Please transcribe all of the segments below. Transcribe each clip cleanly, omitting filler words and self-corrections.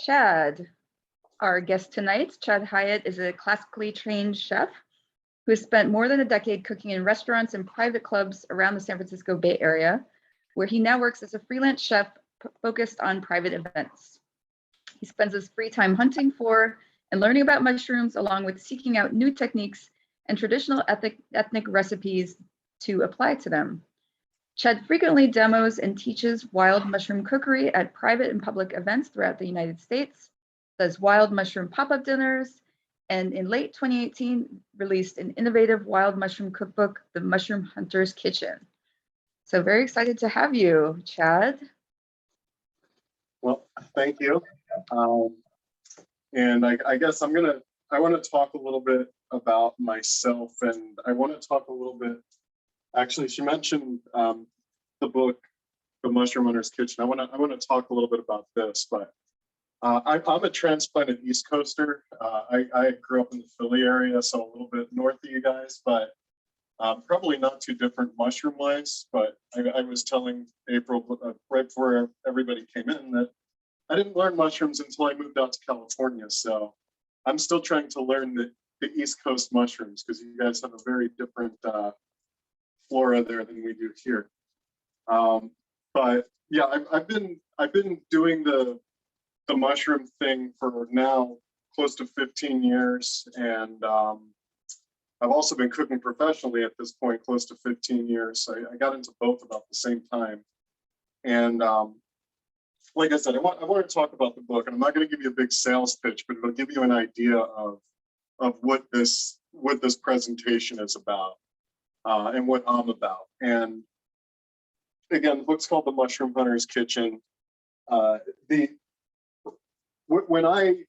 Chad. Our guest tonight, Chad Hyatt, is a classically trained chef who has spent more than a decade cooking in restaurants and private clubs around the San Francisco Bay Area, where he now works as a freelance chef focused on private events. He spends his free time hunting for and learning about mushrooms, along with seeking out new techniques and traditional ethnic recipes to apply to them. Chad frequently demos and teaches wild mushroom cookery at private and public events throughout the United States, does wild mushroom pop-up dinners, and in late 2018 released an innovative wild mushroom cookbook, The Mushroom Hunter's Kitchen. So very excited to have you, Chad. Well, thank you. And I guess I want to talk a little bit about myself, and I want to talk a little bit, actually, she mentioned the book, The Mushroom Hunter's Kitchen. I want to talk a little bit about this, but I'm a transplanted East Coaster. I grew up in the Philly area, so a little bit north of you guys, but probably not too different mushroom-wise. But I was telling April right before everybody came in that I didn't learn mushrooms until I moved out to California. So I'm still trying to learn the East Coast mushrooms, because you guys have a very different flora there than we do here. But yeah, I've been doing the mushroom thing for now close to 15 years, and I've also been cooking professionally at this point close to 15 years. So I got into both about the same time, and like I said, I want to talk about the book, and I'm not going to give you a big sales pitch, but it'll give you an idea of what this presentation is about and what I'm about. And again, the book's called The Mushroom Hunter's Kitchen. When I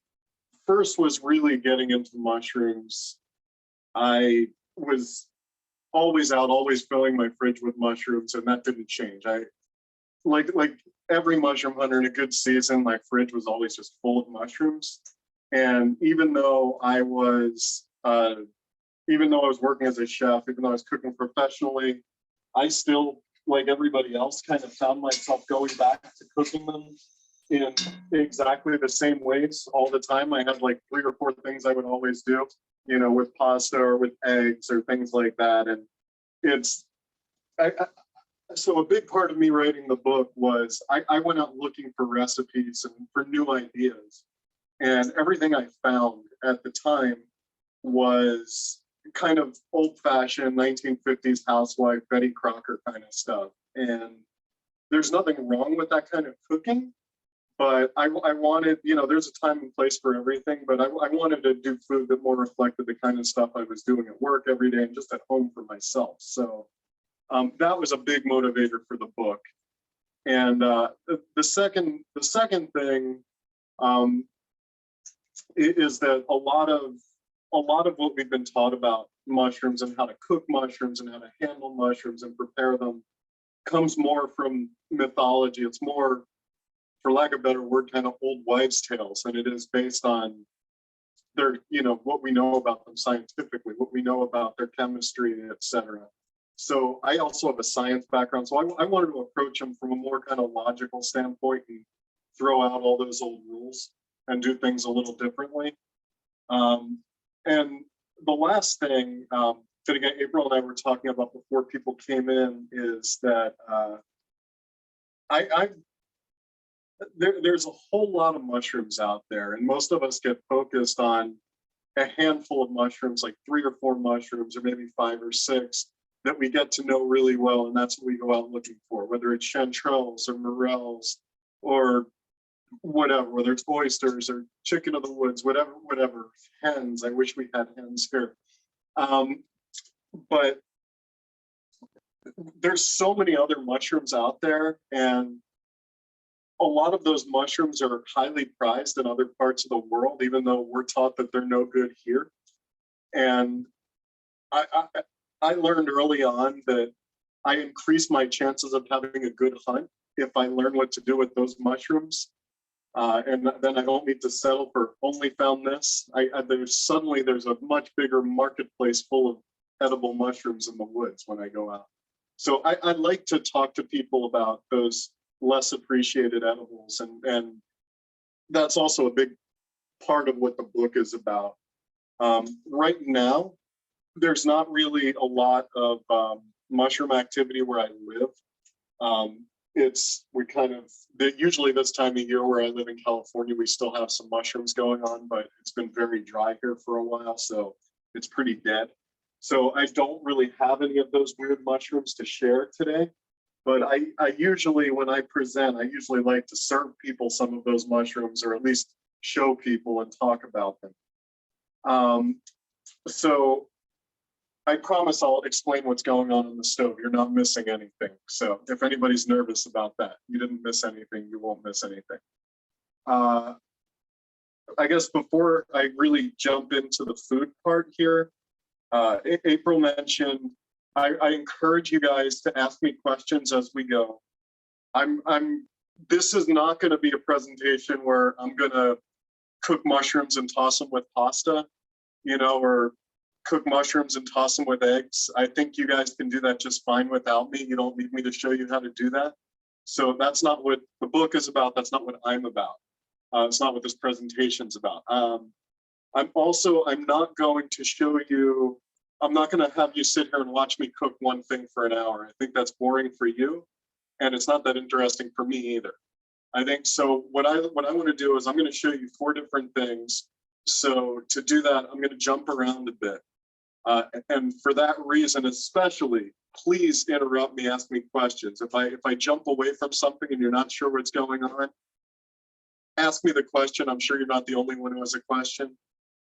first was really getting into mushrooms, I was always out, always filling my fridge with mushrooms, and that didn't change. I like every mushroom hunter in a good season, my fridge was always just full of mushrooms. And even though I was working as a chef, even though I was cooking professionally, I still, like everybody else, kind of found myself going back to cooking them in exactly the same ways all the time. I had like 3 or 4 things I would always do, with pasta or with eggs or things like that. And so a big part of me writing the book was I went out looking for recipes and for new ideas. And everything I found at the time was kind of old-fashioned 1950s housewife, Betty Crocker kind of stuff. And there's nothing wrong with that kind of cooking, but I wanted, there's a time and place for everything, but I wanted to do food that more reflected the kind of stuff I was doing at work every day and just at home for myself. So that was a big motivator for the book. And the second thing is that a lot of what we've been taught about mushrooms and how to cook mushrooms and how to handle mushrooms and prepare them comes more from mythology. It's more, for lack of a better word, kind of old wives' tales, and it is based on their, what we know about them scientifically, what we know about their chemistry, etc. So I also have a science background, so I wanted to approach them from a more kind of logical standpoint and throw out all those old rules and do things a little differently. And the last thing that again, April and I were talking about before people came in is that there's a whole lot of mushrooms out there, and most of us get focused on a handful of mushrooms, like 3 or 4 mushrooms, or maybe 5 or 6 that we get to know really well, and that's what we go out looking for, whether it's chanterelles or morels or whatever, whether it's oysters or chicken of the woods, whatever, hens. I wish we had hens here. But there's so many other mushrooms out there, and a lot of those mushrooms are highly prized in other parts of the world, even though we're taught that they're no good here. And I learned early on that I increase my chances of having a good hunt if I learn what to do with those mushrooms. And then I don't need to settle for only found this. There's a much bigger marketplace full of edible mushrooms in the woods when I go out. So I like to talk to people about those less appreciated edibles and that's also a big part of what the book is about. Right now, there's not really a lot of mushroom activity where I live. Usually this time of year where I live in California, we still have some mushrooms going on, but it's been very dry here for a while, so it's pretty dead. So I don't really have any of those weird mushrooms to share today. But I usually, when I present, I usually like to serve people some of those mushrooms, or at least show people and talk about them. So I promise I'll explain what's going on in the stove. You're not missing anything. So if anybody's nervous about that, you didn't miss anything, you won't miss anything. I guess before I really jump into the food part here, April mentioned, I encourage you guys to ask me questions as we go. This is not going to be a presentation where I'm going to cook mushrooms and toss them with pasta, or cook mushrooms and toss them with eggs. I think you guys can do that just fine without me. You don't need me to show you how to do that. So that's not what the book is about. That's not what I'm about. It's not what this presentation's about. I'm not going to show you, I'm not going to have you sit here and watch me cook one thing for an hour. I think that's boring for you, and it's not that interesting for me either. I think so. What I want to do is I'm going to show you 4 different things. So to do that, I'm going to jump around a bit. And for that reason, especially, please interrupt me, ask me questions. If I jump away from something and you're not sure what's going on, ask me the question. I'm sure you're not the only one who has a question.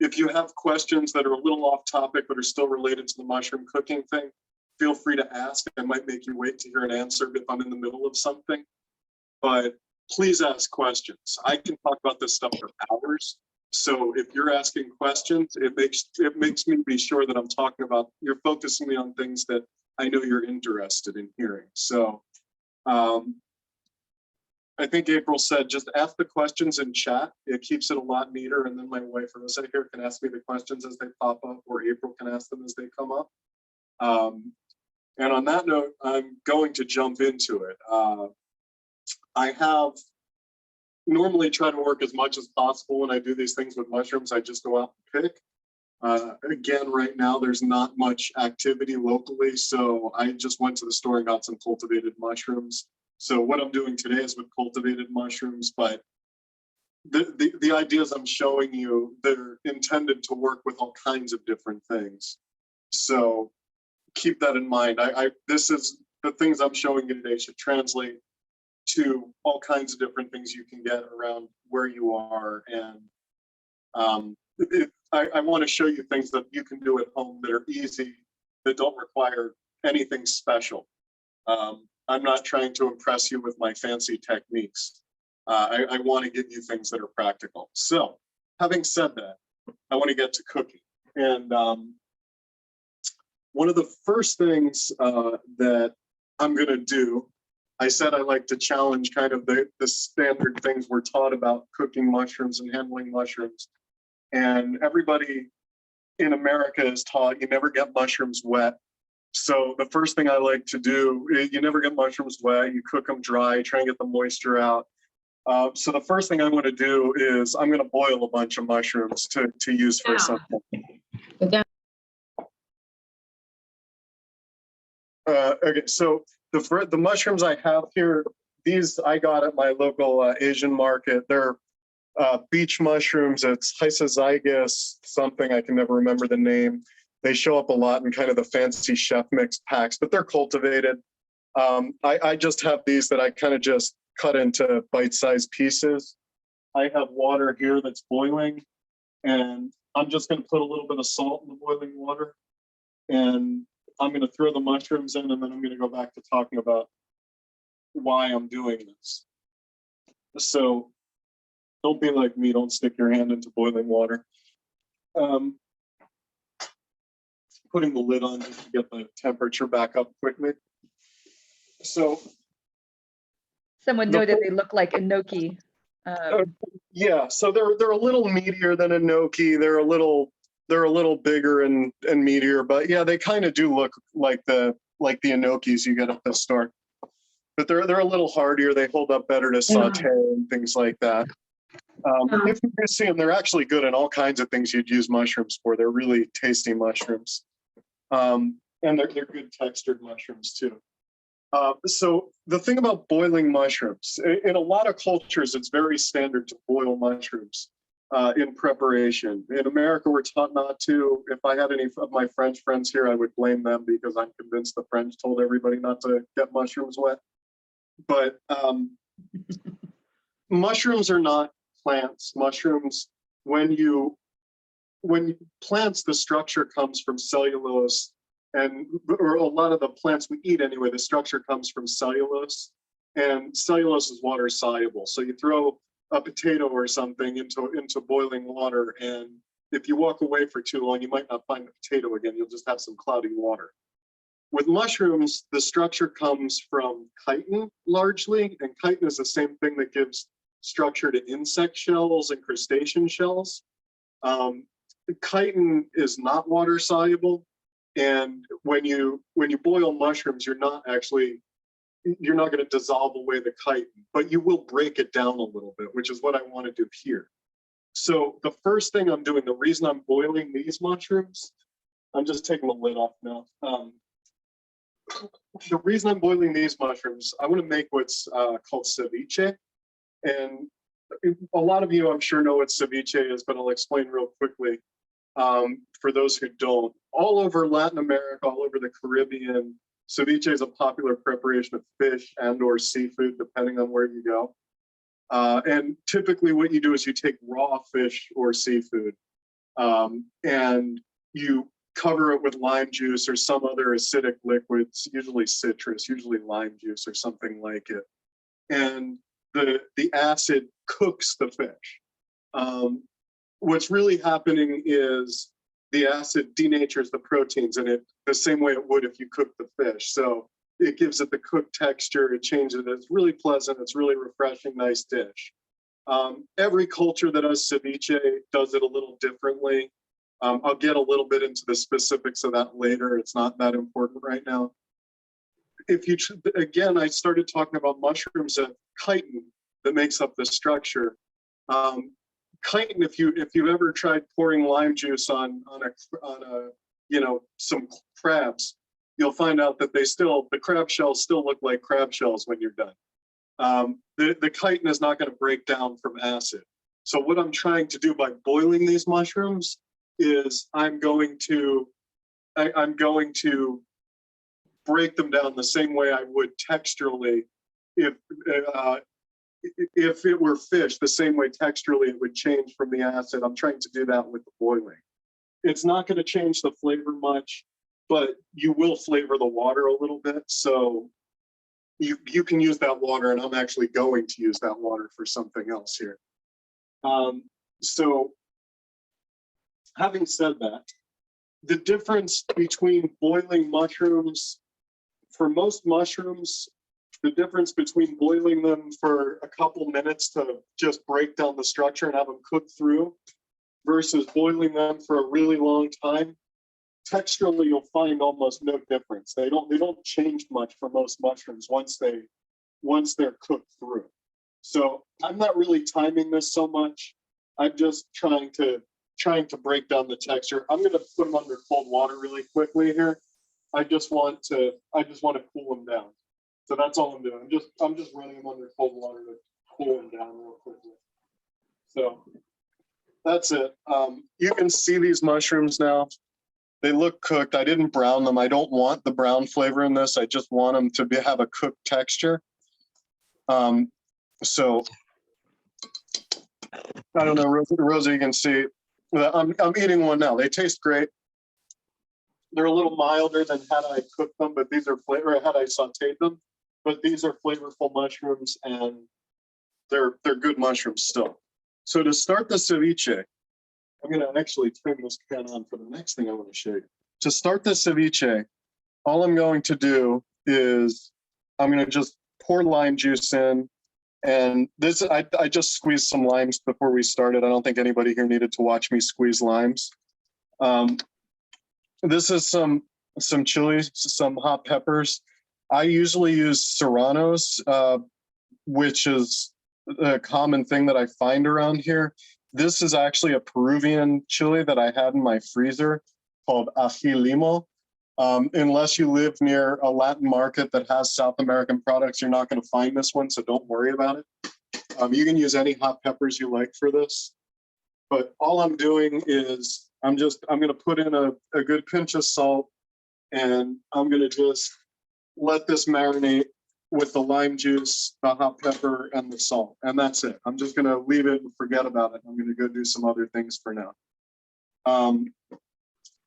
If you have questions that are a little off topic but are still related to the mushroom cooking thing, feel free to ask. I might make you wait to hear an answer if I'm in the middle of something. But please ask questions. I can talk about this stuff for hours. So if you're asking questions, it makes me be sure that I'm talking about, you're focusing me on things that I know you're interested in hearing. So I think April said, just ask the questions in chat. It keeps it a lot neater. And then my wife, Rosa, here can ask me the questions as they pop up, or April can ask them as they come up. And on that note, I'm going to jump into it. I have normally try to work as much as possible when I do these things with mushrooms. I just go out and pick. Again, right now, there's not much activity locally. So I just went to the store and got some cultivated mushrooms. So what I'm doing today is with cultivated mushrooms, but the ideas I'm showing you, they're intended to work with all kinds of different things. So keep that in mind. This is the things I'm showing you today should translate to all kinds of different things you can get around where you are. And I want to show you things that you can do at home that are easy, that don't require anything special. I'm not trying to impress you with my fancy techniques. I want to give you things that are practical. So having said that, I want to get to cooking. And one of the first things that I'm going to do, I said I like to challenge kind of the standard things we're taught about cooking mushrooms and handling mushrooms. And everybody in America is taught you never get mushrooms wet. So the first thing I like to do, you never get mushrooms wet, you cook them dry, try and get the moisture out. So the first thing I'm going to do is I'm going to boil a bunch of mushrooms to use for something. Okay, so the mushrooms I have here, these I got at my local Asian market. They're beach mushrooms. It's Hysozygus something, I can never remember the name. They show up a lot in kind of the fancy chef mix packs, but they're cultivated. I just have these that I kind of just cut into bite-sized pieces. I have water here that's boiling, and I'm just going to put a little bit of salt in the boiling water, and I'm going to throw the mushrooms in, and then I'm going to go back to talking about why I'm doing this. So don't be like me. Don't stick your hand into boiling water. Putting the lid on just to get the temperature back up quickly. So someone noted they look like enoki. Yeah, so they're a little meatier than enoki. They're a little bigger and meatier, but yeah, they kind of do look like the enokis you get at the store. But they're a little hardier. They hold up better to saute and things like that. If you see them, they're actually good in all kinds of things you'd use mushrooms for. They're really tasty mushrooms. And they're good textured mushrooms too. So the thing about boiling mushrooms, in a lot of cultures, it's very standard to boil mushrooms in preparation. In America, we're taught not to. If I had any of my French friends here, I would blame them because I'm convinced the French told everybody not to get mushrooms wet. But mushrooms are not plants. Mushrooms, when plants, the structure comes from cellulose, or a lot of the plants we eat anyway, the structure comes from cellulose, and cellulose is water soluble. So you throw a potato or something into boiling water, and if you walk away for too long, you might not find the potato again. You'll just have some cloudy water. With mushrooms, the structure comes from chitin largely, and chitin is the same thing that gives structure to insect shells and crustacean shells. Chitin is not water soluble, and when you boil mushrooms, you're not going to dissolve away the chitin, but you will break it down a little bit, which is what I want to do here. So the first thing I'm doing, the reason I'm boiling these mushrooms, I'm just taking the lid off now. The reason I'm boiling these mushrooms, I want to make what's called ceviche. And a lot of you, I'm sure, know what ceviche is, but I'll explain real quickly for those who don't. All over Latin America, all over the Caribbean, ceviche is a popular preparation of fish and or seafood, depending on where you go. And typically what you do is you take raw fish or seafood and you cover it with lime juice or some other acidic liquids, usually citrus, usually lime juice or something like it. And the acid cooks the fish. What's really happening is the acid denatures the proteins in it the same way it would if you cook the fish. So it gives it the cooked texture, it changes it. It's really pleasant, it's really refreshing, nice dish. Every culture that does ceviche does it a little differently. I'll get a little bit into the specifics of that later. It's not that important right now. Again, I started talking about mushrooms and chitin that makes up the structure. Chitin, if you've ever tried pouring lime juice on some crabs, you'll find out that the crab shells still look like crab shells when you're done. The chitin is not going to break down from acid. So what I'm trying to do by boiling these mushrooms is I'm going to break them down the same way I would texturally if it were fish, the same way texturally it would change from the acid. I'm trying to do that with the boiling. It's not going to change the flavor much, but you will flavor the water a little bit. So you can use that water, and I'm actually going to use that water for something else here. So having said that, the difference between boiling mushrooms, for most mushrooms, the difference between boiling them for a couple minutes to just break down the structure and have them cook through versus boiling them for a really long time, texturally you'll find almost no difference. They don't change much for most mushrooms once they're cooked through. So I'm not really timing this so much. I'm just trying to break down the texture. I'm going to put them under cold water really quickly here. I just want to cool them down. So that's all I'm doing. I'm just running them under cold water to cool them down real quickly. So that's it. You can see these mushrooms now. They look cooked. I didn't brown them. I don't want the brown flavor in this. I just want them to have a cooked texture. So I don't know, Rosa, you can see. I'm eating one now. They taste great. They're a little milder than had I cooked them, but these are had I sauteed them. But these are flavorful mushrooms, and they're good mushrooms still. So to start the ceviche, I'm going to actually turn this can on for the next thing I want to show you. To start the ceviche, all I'm going to do is I'm going to just pour lime juice in. And this, I just squeezed some limes before we started. I don't think anybody here needed to watch me squeeze limes. This is some chilies, some hot peppers. I usually use serranos, which is the common thing that I find around here. This is actually a Peruvian chili that I had in my freezer called ají limo. Unless you live near a Latin market that has South American products, you're not going to find this one, so don't worry about it. You can use any hot peppers you like for this. But all I'm doing is I'm going to put in a good pinch of salt, and I'm going to just let this marinate with the lime juice, the hot pepper, and the salt. And that's it. I'm just going to leave it and forget about it. I'm going to go do some other things for now.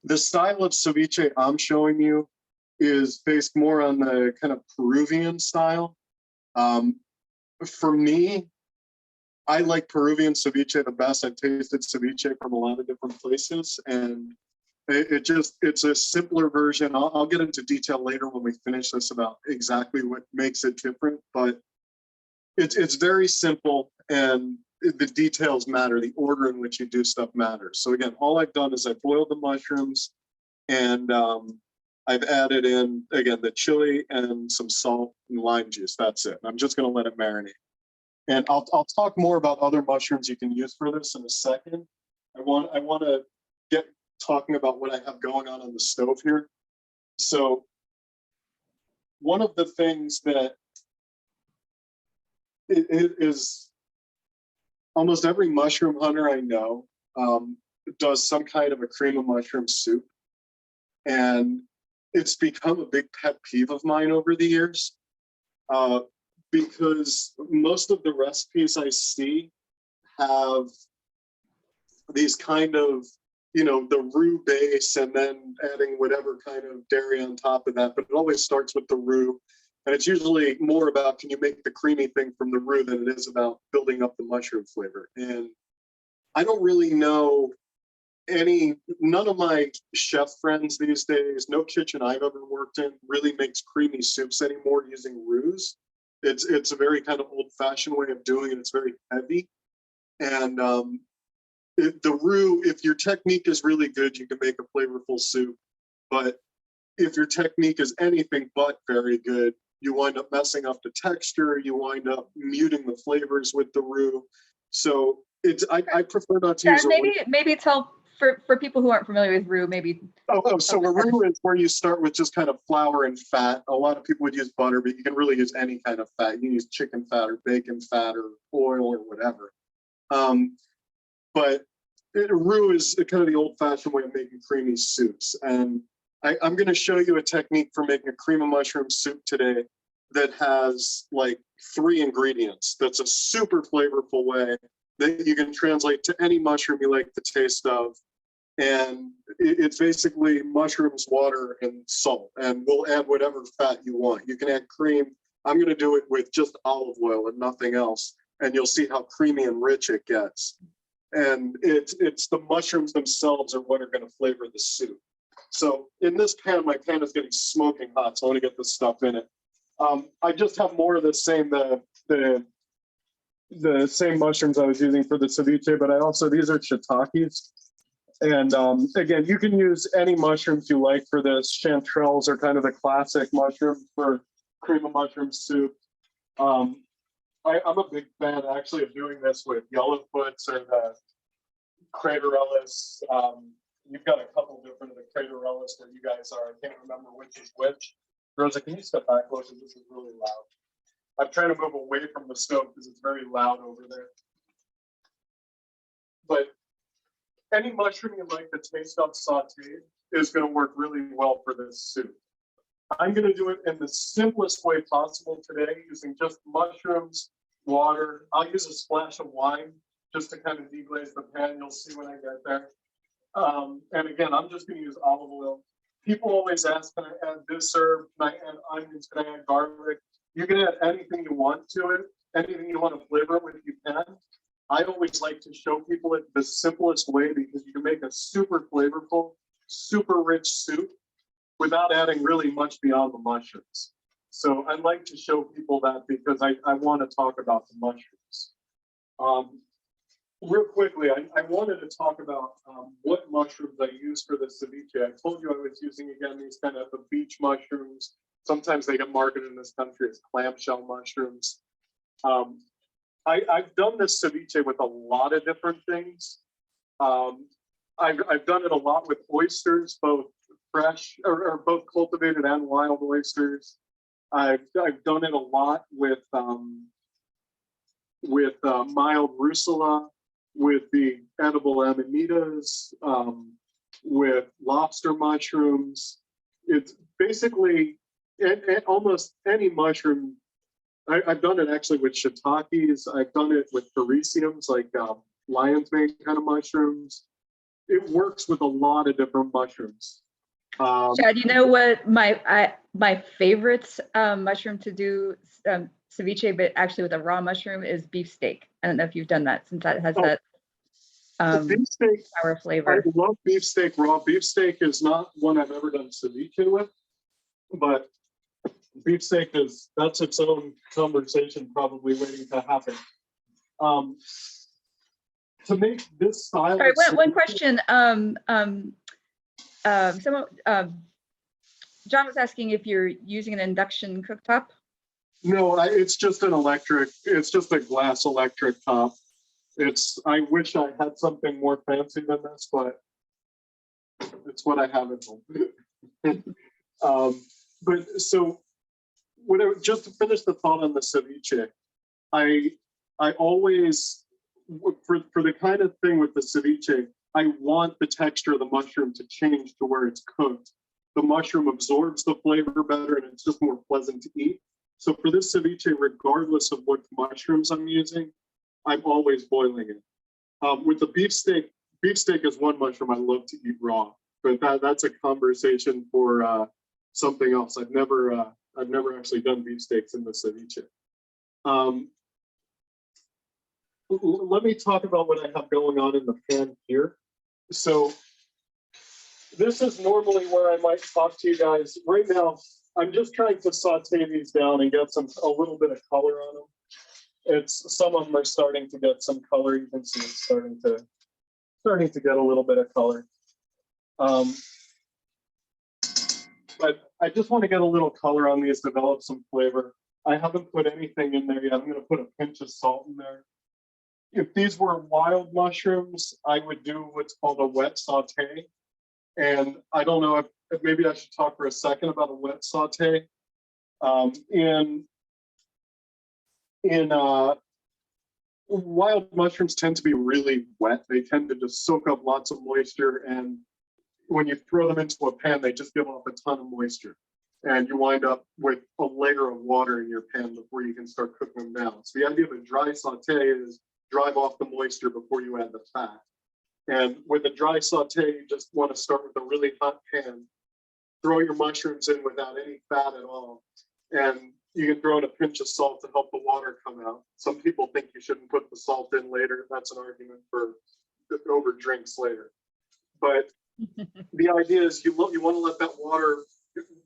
The style of ceviche I'm showing you is based more on the kind of Peruvian style. For me, I like Peruvian ceviche the best. I've tasted ceviche from a lot of different places, and it's a simpler version. I'll get into detail later when we finish this about exactly what makes it different, but it's very simple, and the details matter. The order in which you do stuff matters. So again, all I've done is I boiled the mushrooms, and I've added in, again, the chili and some salt and lime juice. That's it. I'm just going to let it marinate. And I'll talk more about other mushrooms you can use for this in a second. I want to get talking about what I have going on the stove here. So one of the things that it is, almost every mushroom hunter I know does some kind of a cream of mushroom soup. And it's become a big pet peeve of mine over the years. Because most of the recipes I see have these kind of, the roux base and then adding whatever kind of dairy on top of that. But it always starts with the roux. And it's usually more about, can you make the creamy thing from the roux than it is about building up the mushroom flavor. And I don't really know none of my chef friends these days, no kitchen I've ever worked in really makes creamy soups anymore using roux. It's a very kind of old-fashioned way of doing it. It's very heavy. And the roux, if your technique is really good, you can make a flavorful soup. But if your technique is anything but very good, you wind up messing up the texture. You wind up muting the flavors with the roux. So I prefer not to use. Maybe tell for people who aren't familiar with roux, maybe. So a roux is where you start with just kind of flour and fat. A lot of people would use butter, but you can really use any kind of fat. You can use chicken fat or bacon fat or oil or whatever. But roux is kind of the old-fashioned way of making creamy soups. And I'm going to show you a technique for making a cream of mushroom soup today that has like 3 ingredients. That's a super flavorful way that you can translate to any mushroom you like the taste of. And it's basically mushrooms, water, and salt. And we'll add whatever fat you want. You can add cream. I'm going to do it with just olive oil and nothing else. And you'll see how creamy and rich it gets. And it's the mushrooms themselves are what are going to flavor the soup. So in this pan, my pan is getting smoking hot, so I want to get this stuff in it. I just have more of the same the same mushrooms I was using for the ceviche, but these are shiitakes. And again, you can use any mushrooms you like for this. Chanterelles are kind of the classic mushroom for cream of mushroom soup. I'm a big fan actually of doing this with yellowfoots or the craterelles. You've got a couple different of the craterelles where you guys are. I can't remember which is which. Rosa, can you step back closer? This is really loud. I'm trying to move away from the stove because it's very loud over there. But any mushroom you like the taste of sauteed is going to work really well for this soup. I'm going to do it in the simplest way possible today using just mushrooms, water. I'll use a splash of wine just to kind of deglaze the pan. You'll see when I get there. And again, I'm just going to use olive oil. People always ask, can I add this herb? Can I add onions? Can I add garlic? You can add anything you want to it. Anything you want to flavor it with, you can. I always like to show people it the simplest way because you can make a super flavorful, super rich soup without adding really much beyond the mushrooms. So I like to show people that because I want to talk about the mushrooms. Real quickly, I wanted to talk about what mushrooms I use for the ceviche. I told you I was using, again, these kind of the beach mushrooms. Sometimes they get marketed in this country as clamshell mushrooms. I've done this ceviche with a lot of different things. I've done it a lot with oysters, both fresh or both cultivated and wild oysters. I've done it a lot with mild rusula, with the edible amanitas, with lobster mushrooms. It's basically almost any mushroom. I've done it actually with shiitakes. I've done it with periciums, like lion's mane kind of mushrooms. It works with a lot of different mushrooms. Chad, you know what my favorite mushroom to do ceviche, but actually with a raw mushroom, is beefsteak. I don't know if you've done that, since that has that beefsteak, sour flavor. I love beefsteak raw. Beefsteak is not one I've ever done ceviche with, but beefsteak that's its own conversation probably waiting to happen. To make this style. Sorry, one question. Someone, John was asking if you're using an induction cooktop. No, it's just an electric. It's just a glass electric top. I wish I had something more fancy than this, but it's what I have at home. But so, whatever. Just to finish the thought on the ceviche, I always, for the kind of thing with the ceviche, I want the texture of the mushroom to change to where it's cooked. The mushroom absorbs the flavor better, and it's just more pleasant to eat. So for this ceviche, regardless of what mushrooms I'm using, I'm always boiling it. With the beefsteak is one mushroom I love to eat raw, but that's a conversation for something else. I've never actually done beefsteaks in the ceviche. Let me talk about what I have going on in the pan here. So this is normally where I might talk to you guys. Right now, I'm just trying to saute these down and get a little bit of color on them. Some of them are starting to get some color. You can see it's starting to get a little bit of color. But I just want to get a little color on these, develop some flavor. I haven't put anything in there yet. I'm going to put a pinch of salt in there. If these were wild mushrooms, I would do what's called a wet saute. And I don't know if maybe I should talk for a second about a wet saute. Wild mushrooms tend to be really wet. They tend to just soak up lots of moisture, and when you throw them into a pan, they just give off a ton of moisture, and you wind up with a layer of water in your pan before you can start cooking them down. So the idea of a dry saute is drive off the moisture before you add the fat. And with a dry saute, you just want to start with a really hot pan, throw your mushrooms in without any fat at all, and you can throw in a pinch of salt to help the water come out. Some people think you shouldn't put the salt in later. That's an argument for over drinks later. But the idea is you want to let that water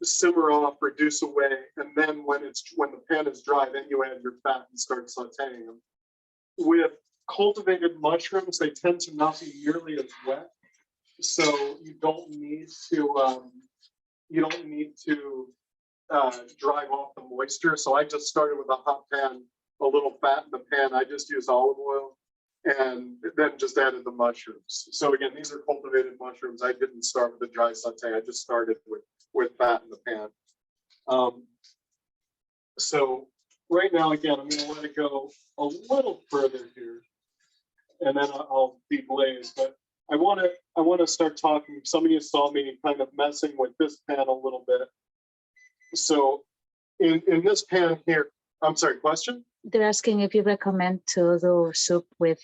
simmer off, reduce away, and then when the pan is dry, then you add your fat and start sauteing them. With cultivated mushrooms, they tend to not be nearly as wet, so you don't need to drive off the moisture. So I just started with a hot pan, a little fat in the pan. I just used olive oil and then just added the mushrooms. So again, these are cultivated mushrooms. I didn't start with a dry saute. I just started with fat in the pan. So right now, again, I'm going to let it go a little further here, and then I'll deglaze. But I want to start talking. Some of you saw me kind of messing with this pan a little bit. So in this pan here, I'm sorry, question? They're asking if you recommend to do soup with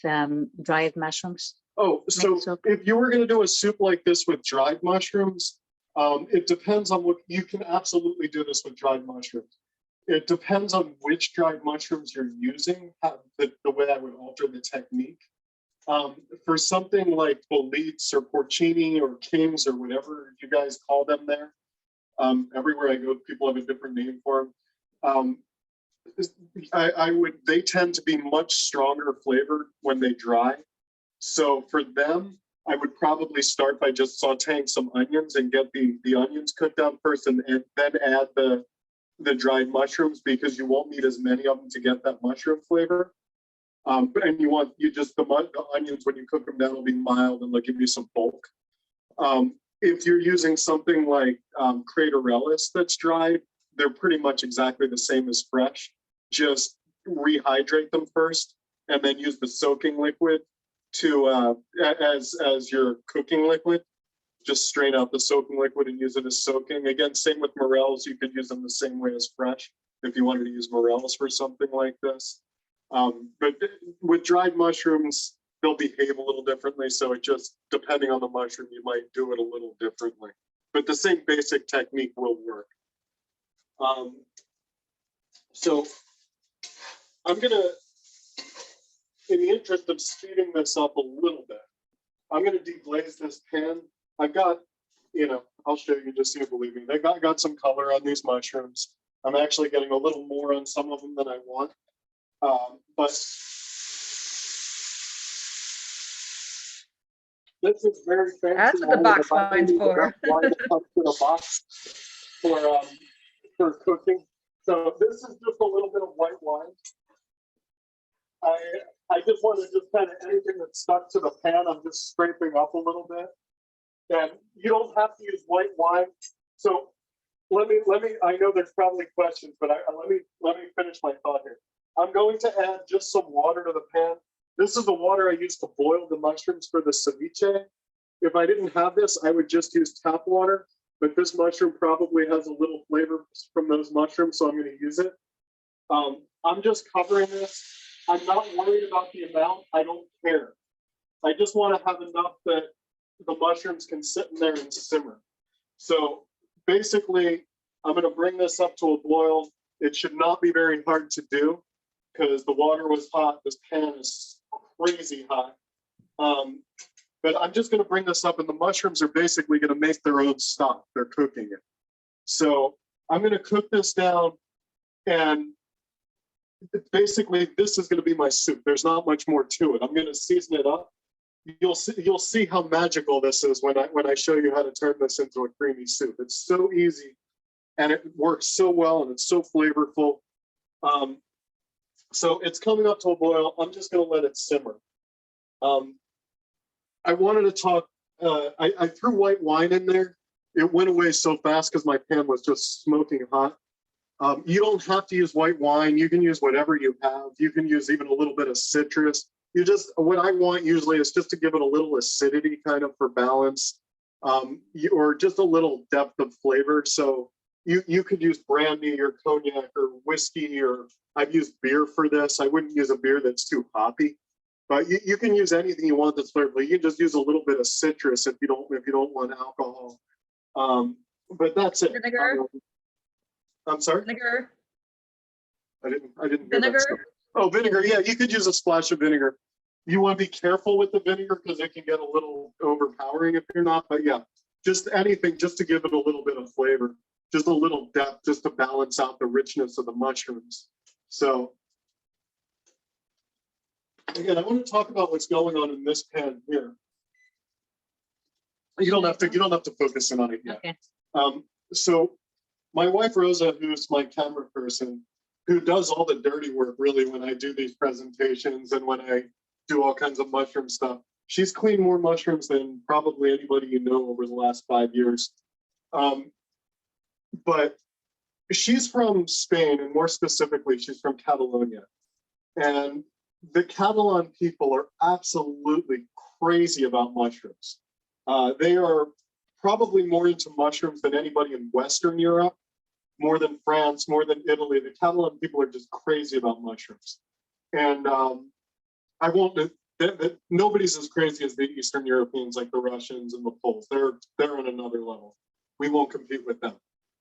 dried mushrooms. Oh, so if you were going to do a soup like this with dried mushrooms, it depends on what, you can absolutely do this with dried mushrooms. It depends on which dried mushrooms you're using, the way I would alter the technique. For something like boletes or porcini or kings or whatever you guys call them there, everywhere I go, people have a different name for them. They tend to be much stronger flavored when they dry. So for them, I would probably start by just sauteing some onions and get the onions cooked down first, and then add the dried mushrooms, because you won't need as many of them to get that mushroom flavor. And the onions, when you cook them down, will be mild and they'll give you some bulk. If you're using something like chanterelles that's dried, they're pretty much exactly the same as fresh. Just rehydrate them first and then use the soaking liquid to as your cooking liquid. Just strain out the soaking liquid and use it as soaking. Again, same with morels. You could use them the same way as fresh if you wanted to use morels for something like this. But with dried mushrooms, they'll behave a little differently. So it just, depending on the mushroom, you might do it a little differently. But the same basic technique will work. So I'm gonna, in the interest of speeding this up a little bit, I'm gonna deglaze this pan. I've got, I'll show you just so you believe me. They got some color on these mushrooms. I'm actually getting a little more on some of them than I want. But this is very fancy. That's what the box line's for. The box for cooking. So this is just a little bit of white wine. I just want to just kind of anything that's stuck to the pan, I'm just scraping up a little bit. And you don't have to use white wine. So let me. I know there's probably questions, but let me finish my thought here. I'm going to add just some water to the pan. This is the water I use to boil the mushrooms for the ceviche. If I didn't have this, I would just use tap water. But this mushroom probably has a little flavor from those mushrooms, so I'm going to use it. I'm just covering this. I'm not worried about the amount. I don't care. I just want to have enough that the mushrooms can sit in there and simmer. So basically, I'm going to bring this up to a boil. It should not be very hard to do because the water was hot. This pan is crazy hot. But I'm just going to bring this up, and the mushrooms are basically going to make their own stock. They're cooking it. So I'm going to cook this down, and basically this is going to be my soup. There's not much more to it. I'm going to season it up. You'll see how magical this is when I show you how to turn this into a creamy soup. It's so easy, and it works so well, and it's so flavorful. So it's coming up to a boil. I'm just going to let it simmer. I wanted to talk. I threw white wine in there. It went away so fast because my pan was just smoking hot. You don't have to use white wine. You can use whatever you have. You can use even a little bit of citrus. What I want usually is just to give it a little acidity kind of for balance, or just a little depth of flavor. So you could use brandy or cognac or whiskey, or I've used beer for this. I wouldn't use a beer that's too hoppy, but you can use anything you want that's flavorful. You can just use a little bit of citrus if you don't want alcohol. But that's it. Vinegar. I'm sorry. Vinegar. I didn't hear Vinegar. that stuff. Oh, vinegar. Yeah, you could use a splash of vinegar. You want to be careful with the vinegar because it can get a little overpowering if you're not. But yeah, just anything just to give it a little bit of flavor, just a little depth, just to balance out the richness of the mushrooms. So again, I want to talk about what's going on in this pan here. You don't have to focus in on it yet. Okay. So my wife Rosa, who's my camera person, who does all the dirty work really when I do these presentations and when I do all kinds of mushroom stuff. She's cleaned more mushrooms than probably anybody you know over the last 5 years. But she's from Spain, and more specifically, she's from Catalonia. And the Catalan people are absolutely crazy about mushrooms. They are probably more into mushrooms than anybody in Western Europe, more than France, more than Italy. The Catalan people are just crazy about mushrooms. And nobody's as crazy as the Eastern Europeans, like the Russians and the Poles. They're on another level. We won't compete with them.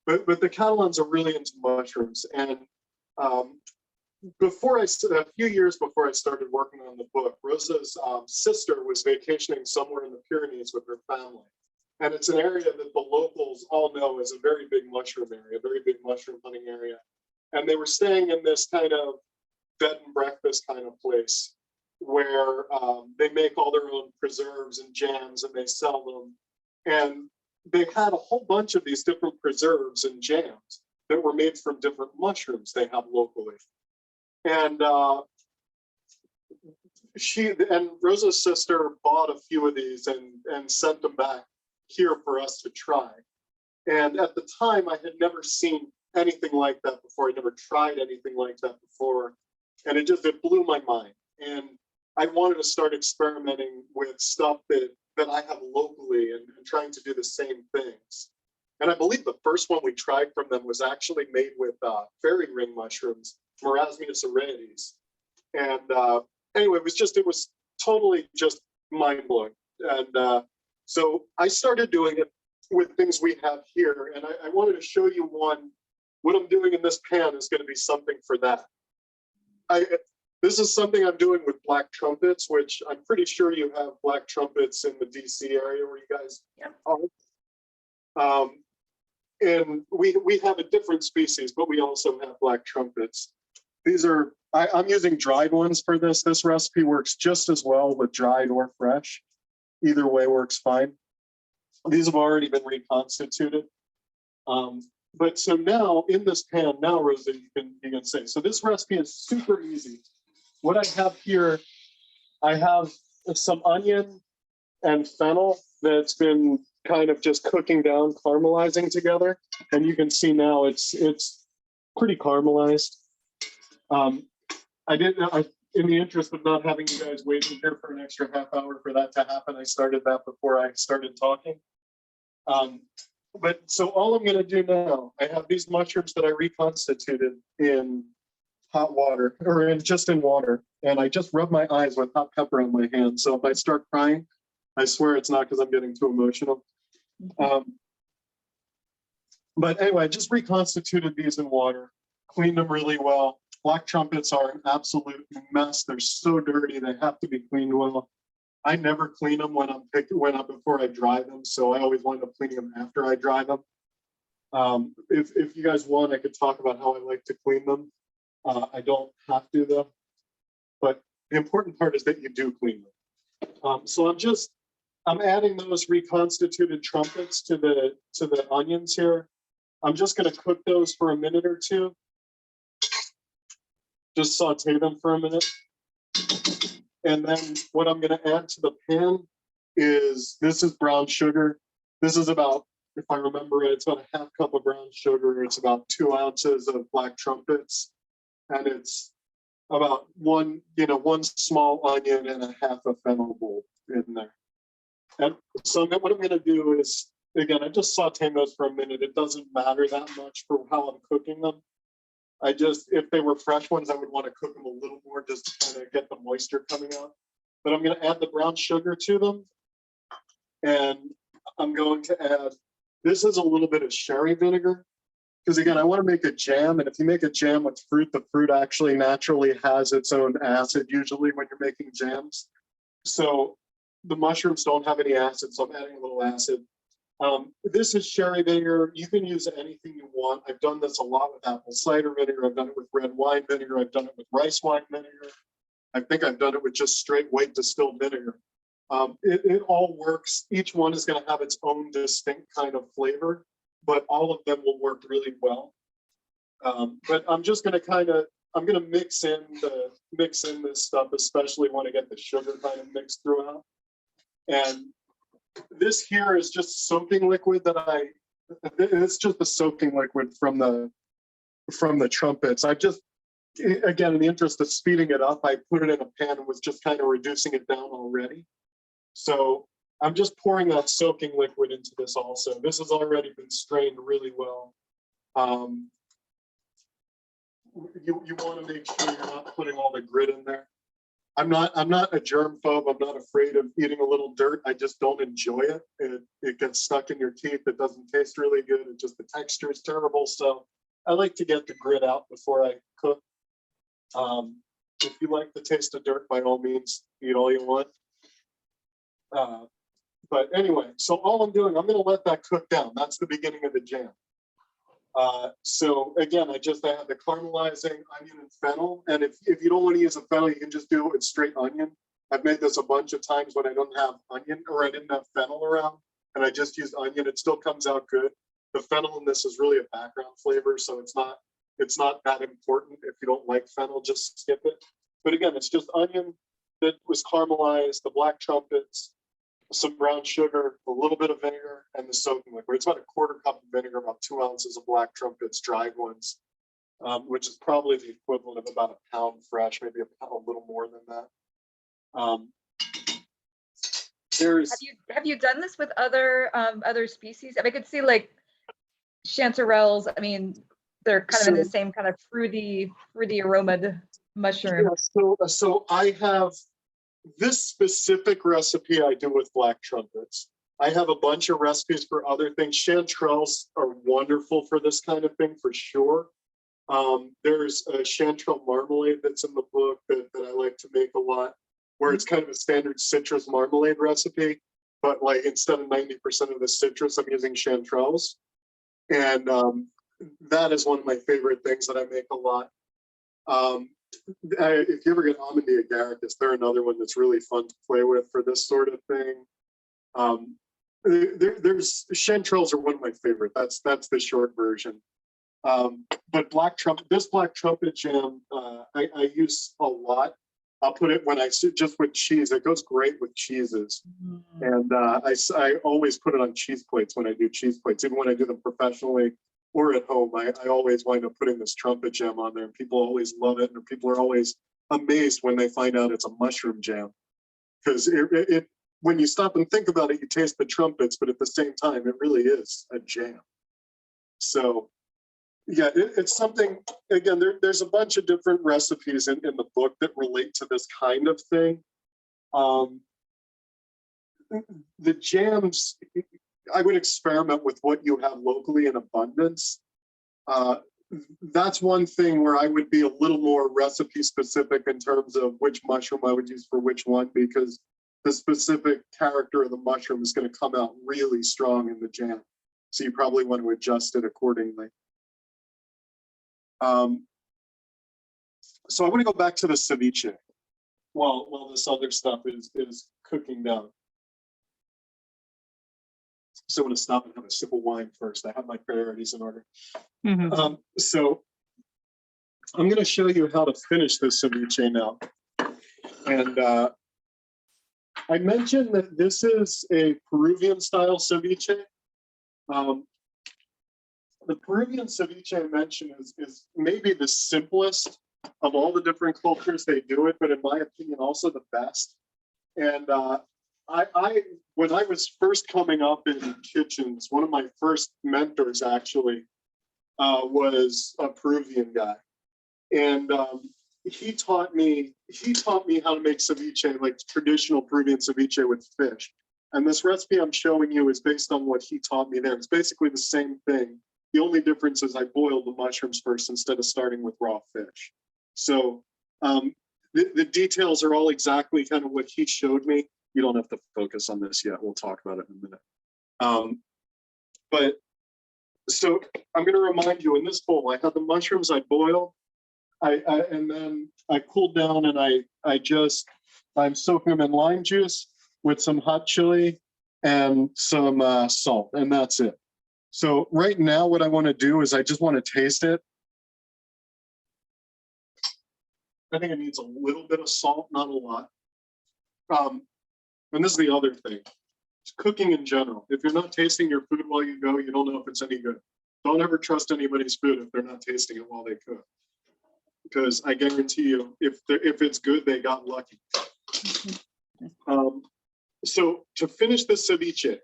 But the Catalans are really into mushrooms. And a few years before I started working on the book, Rosa's sister was vacationing somewhere in the Pyrenees with her family. And it's an area that the locals all know is a very big mushroom area, a very big mushroom hunting area. And they were staying in this kind of bed and breakfast kind of place where they make all their own preserves and jams and they sell them. And they had a whole bunch of these different preserves and jams that were made from different mushrooms they have locally. And she and Rosa's sister bought a few of these and sent them back here for us to try. And at the time, I had never seen anything like that before. I never tried anything like that before. And it blew my mind. And I wanted to start experimenting with stuff that I have locally and trying to do the same things. And I believe the first one we tried from them was actually made with fairy ring mushrooms, Marasmius aurates. And anyway, it was totally just mind blowing. And so I started doing it with things we have here. And I wanted to show you one. What I'm doing in this pan is going to be something for that. This is something I'm doing with black trumpets, which I'm pretty sure you have black trumpets in the DC area where you guys are. And we have a different species, but we also have black trumpets. These are, I'm using dried ones for this. This recipe works just as well with dried or fresh. Either way works fine. These have already been reconstituted. But so now in this pan, now Rosa, you can say, so this recipe is super easy. What I have here, I have some onion and fennel that's been kind of just cooking down, caramelizing together. And you can see now it's pretty caramelized. In the interest of not having you guys waiting here for an extra half hour for that to happen, I started that before I started talking. But so all I'm going to do now, I have these mushrooms that I reconstituted in hot water or just in water. And I just rub my eyes with hot pepper on my hand. So if I start crying, I swear it's not because I'm getting too emotional. But anyway, I just reconstituted these in water, cleaned them really well. Black trumpets are an absolute mess. They're so dirty. They have to be cleaned well. I never clean them before I dry them. So I always wind up cleaning them after I dry them. If you guys want, I could talk about how I like to clean them. I don't have to though. But the important part is that you do clean them. So I'm adding those reconstituted trumpets to the onions here. I'm just going to cook those for a minute or two. Just saute them for a minute. And then what I'm going to add to the pan is, this is brown sugar. This is about, if I remember it, it's about a half cup of brown sugar. It's about 2 ounces of black trumpets. And it's about one small onion and a half a fennel bulb in there. And so what I'm going to do is, again, I just saute those for a minute. It doesn't matter that much for how I'm cooking them. If they were fresh ones, I would want to cook them a little more just to kind of get the moisture coming out. But I'm going to add the brown sugar to them. And I'm going to add, this is a little bit of sherry vinegar. Because again, I want to make a jam. And if you make a jam with fruit, the fruit actually naturally has its own acid, usually when you're making jams. So the mushrooms don't have any acid, so I'm adding a little acid. This is sherry vinegar. You can use anything you want. I've done this a lot with apple cider vinegar. I've done it with red wine vinegar. I've done it with rice wine vinegar. I think I've done it with just straight white distilled vinegar. It all works. Each one is going to have its own distinct kind of flavor, but all of them will work really well. But I'm just going to I'm going to mix in this stuff, especially when I get the sugar kind of mixed throughout. And this here is just soaking liquid it's just the soaking liquid from the trumpets. Again, in the interest of speeding it up, I put it in a pan and was just kind of reducing it down already. So I'm just pouring that soaking liquid into this also. This has already been strained really well. You want to make sure you're not putting all the grit in there. I'm not a germ phobe. I'm not afraid of eating a little dirt. I just don't enjoy it. It gets stuck in your teeth. It doesn't taste really good. The texture is terrible. So I like to get the grit out before I cook. If you like the taste of dirt, by all means, eat all you want. But anyway, so all I'm doing, I'm going to let that cook down. That's the beginning of the jam. So again, I have the caramelizing onion and fennel. And if you don't want to use a fennel, you can just do it with straight onion. I've made this a bunch of times when I don't have onion or I didn't have fennel around and I just used onion. It still comes out good. The fennel in this is really a background flavor. So it's not that important. If you don't like fennel, just skip it. But again, it's just onion, that was caramelized, the black trumpets, some brown sugar, a little bit of vinegar, and the soaking liquid. It's about a quarter cup of vinegar, about 2 ounces of black trumpets, dried ones, which is probably the equivalent of about a pound fresh, maybe a little more than that. Have you done this with other species? I mean, I could see like chanterelles. I mean, they're kind of in the same kind of fruity aromaed mushroom. Yeah, so I have this specific recipe I do with black trumpets. I have a bunch of recipes for other things. Chanterelles are wonderful for this kind of thing for sure. There's a chanterelle marmalade that's in the book that I like to make a lot, where it's kind of a standard citrus marmalade recipe, but like instead of 90% of the citrus, I'm using chanterelles. And that is one of my favorite things that I make a lot. If you ever get almondy agaricus, they're another one that's really fun to play with for this sort of thing. There's chanterelles are one of my favorite. That's the short version. But this black trumpet jam, I use a lot. I'll put it when just with cheese. It goes great with cheeses. And I always put it on cheese plates when I do cheese plates, even when I do them professionally or at home. I always wind up putting this trumpet jam on there, and people always love it. And people are always amazed when they find out it's a mushroom jam, because when you stop and think about it, you taste the trumpets, but at the same time, it really is a jam. So yeah, it's something, again, there's a bunch of different recipes in the book that relate to this kind of thing. The jams, I would experiment with what you have locally in abundance. That's one thing where I would be a little more recipe specific in terms of which mushroom I would use for which one, because the specific character of the mushroom is going to come out really strong in the jam. So you probably want to adjust it accordingly. So I want to go back to the ceviche while this other stuff is cooking down. So I'm going to stop and have a sip of wine first. I have my priorities in order. So I'm going to show you how to finish this ceviche now. And I mentioned that this is a Peruvian style ceviche. The Peruvian ceviche I mentioned is maybe the simplest of all the different cultures they do it, but in my opinion, also the best. And when I was first coming up in kitchens, one of my first mentors actually was a Peruvian guy. And he taught me how to make ceviche, like traditional Peruvian ceviche with fish. And this recipe I'm showing you is based on what he taught me there. It's basically the same thing. The only difference is I boiled the mushrooms first instead of starting with raw fish. So the details are all exactly kind of what he showed me. You don't have to focus on this yet. We'll talk about it in a minute. But so I'm going to remind you, in this bowl, I had the mushrooms I boiled. And then I cooled down, and I'm soaking them in lime juice with some hot chili and some salt, and that's it. So right now, what I want to do is I just want to taste it. I think it needs a little bit of salt, not a lot. And this is the other thing. It's cooking in general. If you're not tasting your food while you go, you don't know if it's any good. Don't ever trust anybody's food if they're not tasting it while they cook. Because I guarantee you, if it's good, they got lucky. So to finish the ceviche,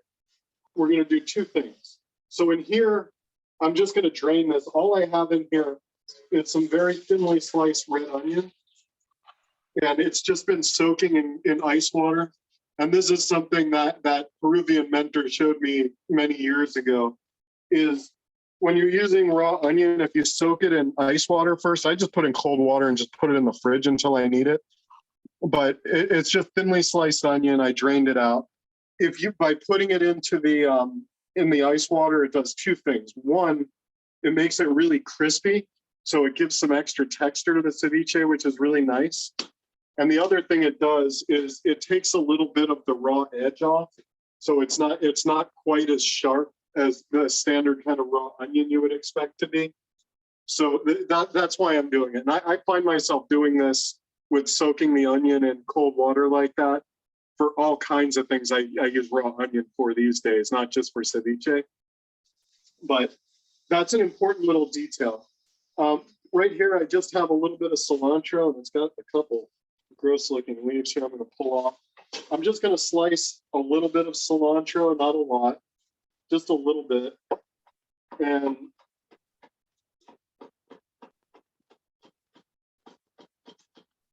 we're going to do two things. So in here, I'm just going to drain this. All I have in here is some very thinly sliced red onion. And it's just been soaking in ice water. And this is something that Peruvian mentor showed me many years ago, is when you're using raw onion, if you soak it in ice water first, I just put in cold water and just put it in the fridge until I need it. But it's just thinly sliced onion. I drained it out. By putting it into in the ice water, it does two things. One, it makes it really crispy, so it gives some extra texture to the ceviche, which is really nice. And the other thing it does is it takes a little bit of the raw edge off, so it's not quite as sharp as the standard kind of raw onion you would expect to be. So that's why I'm doing it. And I find myself doing this with soaking the onion in cold water like that for all kinds of things I use raw onion for these days, not just for ceviche. But that's an important little detail. Right here, I just have a little bit of cilantro, and it's got a couple gross looking leaves here I'm going to pull off. I'm just going to slice a little bit of cilantro, not a lot, just a little bit. And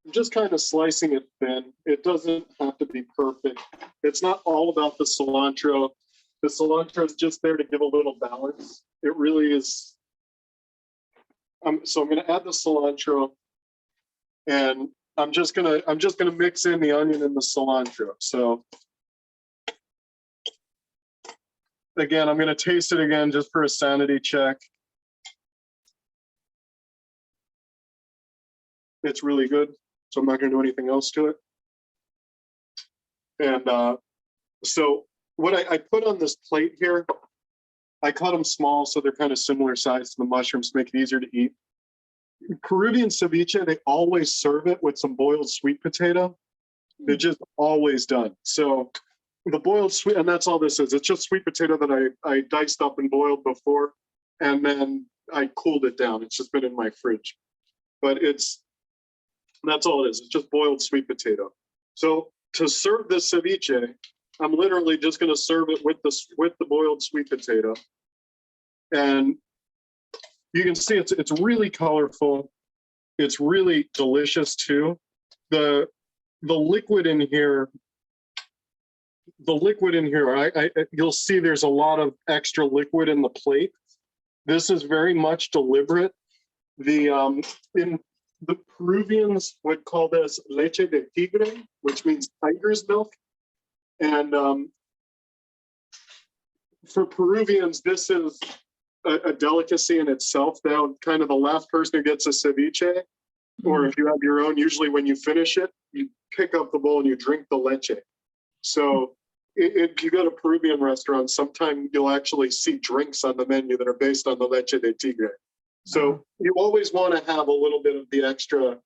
I'm just kind of slicing it thin. It doesn't have to be perfect. It's not all about the cilantro. The cilantro is just there to give a little balance. It really is. So I'm going to add the cilantro, and I'm just gonna mix in the onion and the cilantro. So again, I'm going to taste it again just for a sanity check. It's really good, so I'm not going to do anything else to it. And so what I put on this plate here, I cut them small so they're kind of similar size to the mushrooms to make it easier to eat. Peruvian ceviche, they always serve it with some boiled sweet potato. They're just always done. So the boiled sweet, and that's all this is. It's just sweet potato that I diced up and boiled before, and then I cooled it down. It's just been in my fridge. But that's all it is. It's just boiled sweet potato. So to serve this ceviche, I'm literally just going to serve it with the boiled sweet potato. And you can see it's really colorful. It's really delicious too. The liquid in here, you'll see there's a lot of extra liquid in the plate. This is very much deliberate. The Peruvians would call this Leche De Tigre, which means tiger's milk. And for Peruvians, this is a delicacy in itself. Now, kind of the last person who gets a ceviche, or if you have your own, usually when you finish it, you pick up the bowl and you drink the leche. So if you go to Peruvian restaurants, sometimes you'll actually see drinks on the menu that are based on the Leche De Tigre. So you always want to have a little bit of the extra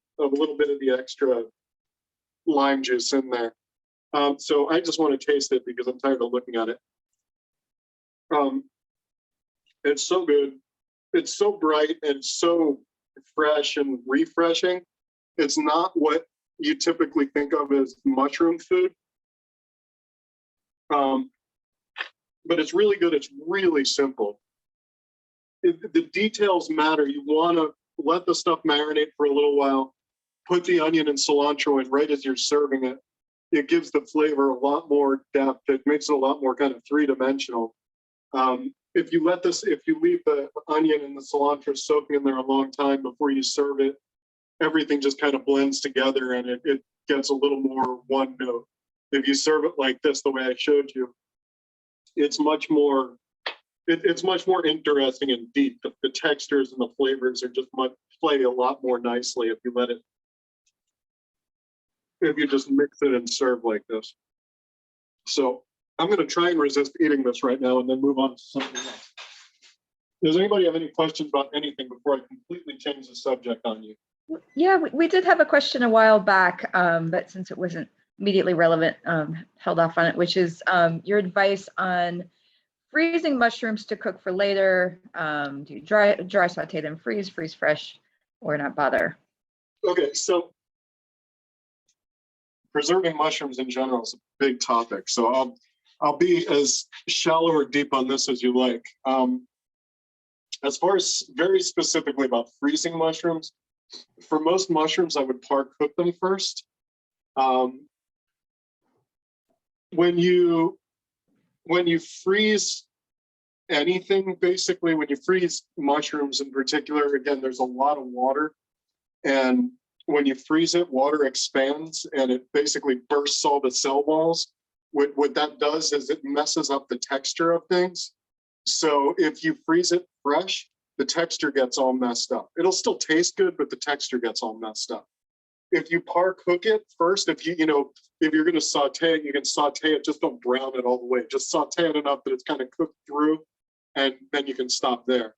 lime juice in there. So I just want to taste it because I'm tired of looking at it. It's so good. It's so bright and so fresh and refreshing. It's not what you typically think of as mushroom food. But it's really good. It's really simple. The details matter. You want to let the stuff marinate for a little while, put the onion and cilantro in right as you're serving it. It gives the flavor a lot more depth. It makes it a lot more kind of three-dimensional. If you leave the onion and the cilantro soaking in there a long time before you serve it, everything just kind of blends together and it gets a little more one note. If you serve it like this, the way I showed you, it's much more interesting and deep. The textures and the flavors are just play a lot more nicely if you just mix it and serve like this. So I'm going to try and resist eating this right now and then move on to something else. Does anybody have any questions about anything before I completely change the subject on you? Yeah, we did have a question a while back, but since it wasn't immediately relevant, held off on it, which is your advice on freezing mushrooms to cook for later. Do you dry saute them, freeze fresh, or not bother? Okay, so preserving mushrooms in general is a big topic. So I'll be as shallow or deep on this as you like. As far as very specifically about freezing mushrooms, for most mushrooms, I would par cook them first. When you freeze anything, basically, when you freeze mushrooms in particular, again, there's a lot of water. And when you freeze it, water expands and it basically bursts all the cell walls. What that does is it messes up the texture of things. So if you freeze it fresh, the texture gets all messed up. It'll still taste good, but the texture gets all messed up. If you par cook it first, if you're going to saute it, you can saute it, just don't brown it all the way. Just saute it enough that it's kind of cooked through, and then you can stop there.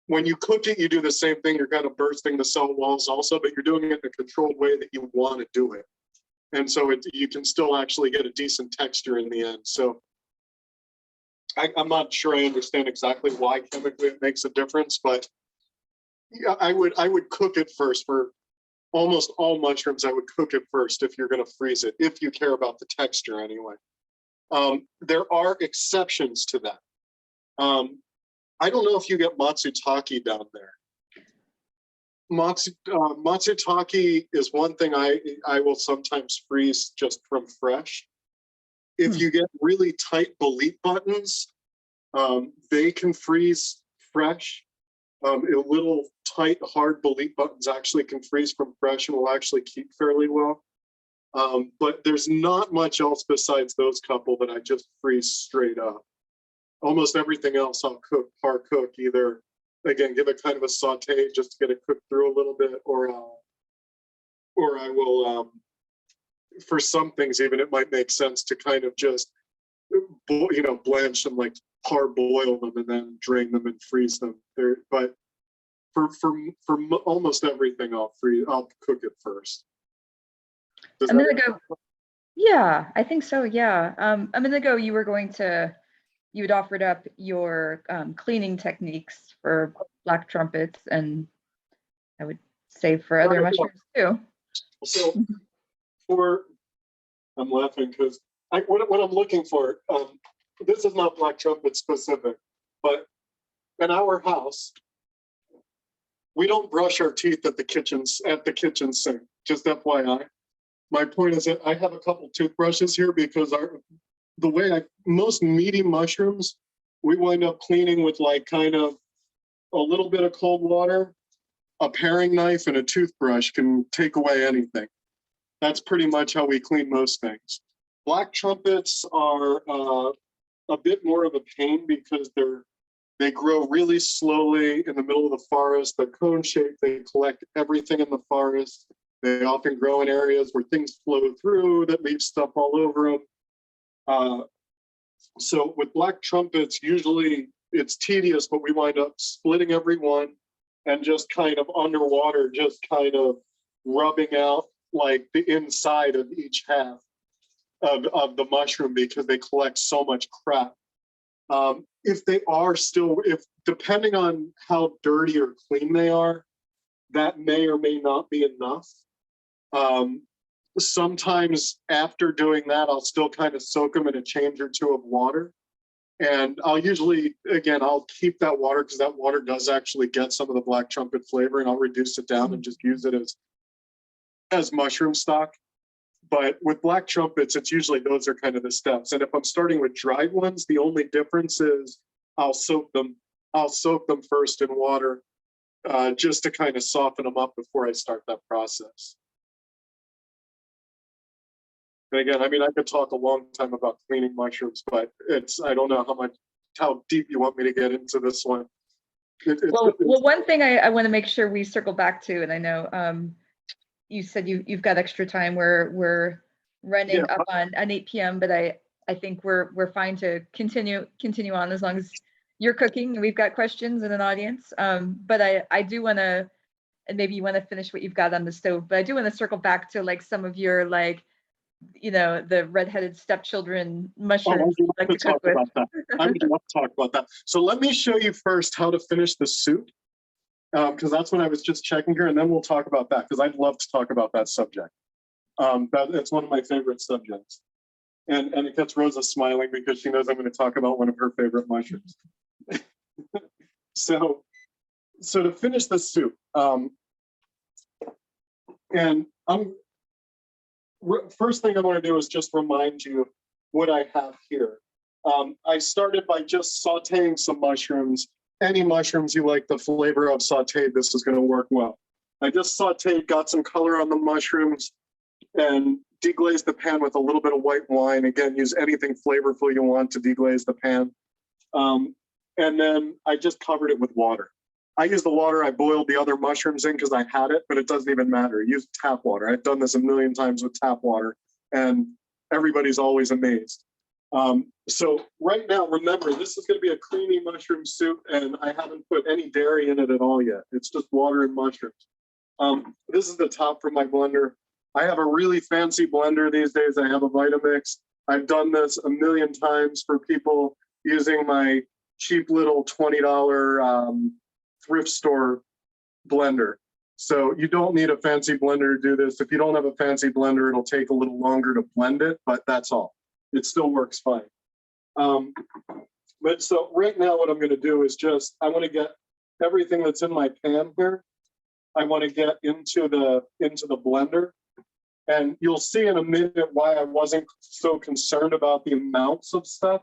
when you cook it, you do the same thing. You're kind of bursting the cell walls also, but you're doing it in a controlled way that you want to do it. And so you can still actually get a decent texture in the end. So I'm not sure I understand exactly why chemically it makes a difference, but yeah, I would cook it first. For almost all mushrooms, I would cook it first if you're going to freeze it, if you care about the texture anyway. There are exceptions to that. I don't know if you get matsutake down there. Matsutake is one thing I will sometimes freeze just from fresh. If you get really tight bolete buttons, they can freeze fresh. A little tight, hard bolete buttons actually can freeze from fresh and will actually keep fairly well. But there's not much else besides those couple that I just freeze straight up. Almost everything else I'll par cook, either, again, give it kind of a saute just to get it cooked through a little bit, or I will, for some things even, it might make sense to kind of just, blanch them, like parboil them and then drain them and freeze them. But for almost everything, I'll cook it first. A minute ago, yeah, I think so. Yeah, a minute ago you had offered up your cleaning techniques for black trumpets, and I would say for other mushrooms too. So I'm laughing because what I'm looking for, this is not black trumpet specific, but in our house, we don't brush our teeth at the kitchen sink, just FYI. My point is that I have a couple toothbrushes here because most meaty mushrooms, we wind up cleaning with like kind of a little bit of cold water, a paring knife, and a toothbrush can take away anything. That's pretty much how we clean most things. Black trumpets are a bit more of a pain because they grow really slowly in the middle of the forest. They're cone shaped. They collect everything in the forest. They often grow in areas where things flow through that leave stuff all over them. So with black trumpets, usually it's tedious, but we wind up splitting every one and just kind of underwater, just kind of rubbing out like the inside of each half of the mushroom because they collect so much crap. If depending on how dirty or clean they are, that may or may not be enough. Sometimes after doing that, I'll still kind of soak them in a change or two of water. And I'll usually, again, I'll keep that water because that water does actually get some of the black trumpet flavor, and I'll reduce it down and just use it as mushroom stock. But with black trumpets, it's usually those are kind of the steps. And if I'm starting with dried ones, the only difference is I'll soak them first in water just to kind of soften them up before I start that process. And again, I mean, I could talk a long time about cleaning mushrooms, but I don't know how deep you want me to get into this one. Well, one thing I want to make sure we circle back to, and I know you said you've got extra time. We're running up on 8 p.m., but I think we're fine to continue on as long as you're cooking and we've got questions in an audience. But I do want to, and maybe you want to finish what you've got on the stove, but I do want to circle back to like some of your like, the redheaded stepchildren mushrooms you like to cook with. I would love to talk about that. So let me show you first how to finish the soup, because that's what I was just checking here, and then we'll talk about that because I'd love to talk about that subject. It's one of my favorite subjects, and it gets Rosa smiling because she knows I'm going to talk about one of her favorite mushrooms. So to finish the soup, and first thing I want to do is just remind you what I have here. I started by just sauteing some mushrooms. Any mushrooms you like the flavor of sauteed, this is going to work well. I just sauteed, got some color on the mushrooms, and deglazed the pan with a little bit of white wine. Again, use anything flavorful you want to deglaze the pan. And then I just covered it with water. I used the water I boiled the other mushrooms in because I had it, but it doesn't even matter. Use tap water. I've done this a million times with tap water, and everybody's always amazed. So right now, remember, this is going to be a creamy mushroom soup, and I haven't put any dairy in it at all yet. It's just water and mushrooms. This is the top from my blender. I have a really fancy blender these days. I have a Vitamix. I've done this a million times for people using my cheap little $20 thrift store blender. So you don't need a fancy blender to do this. If you don't have a fancy blender, it'll take a little longer to blend it, but that's all. It still works fine. But so right now what I'm going to do is I want to get everything that's in my pan here. I want to get into the blender. And you'll see in a minute why I wasn't so concerned about the amounts of stuff.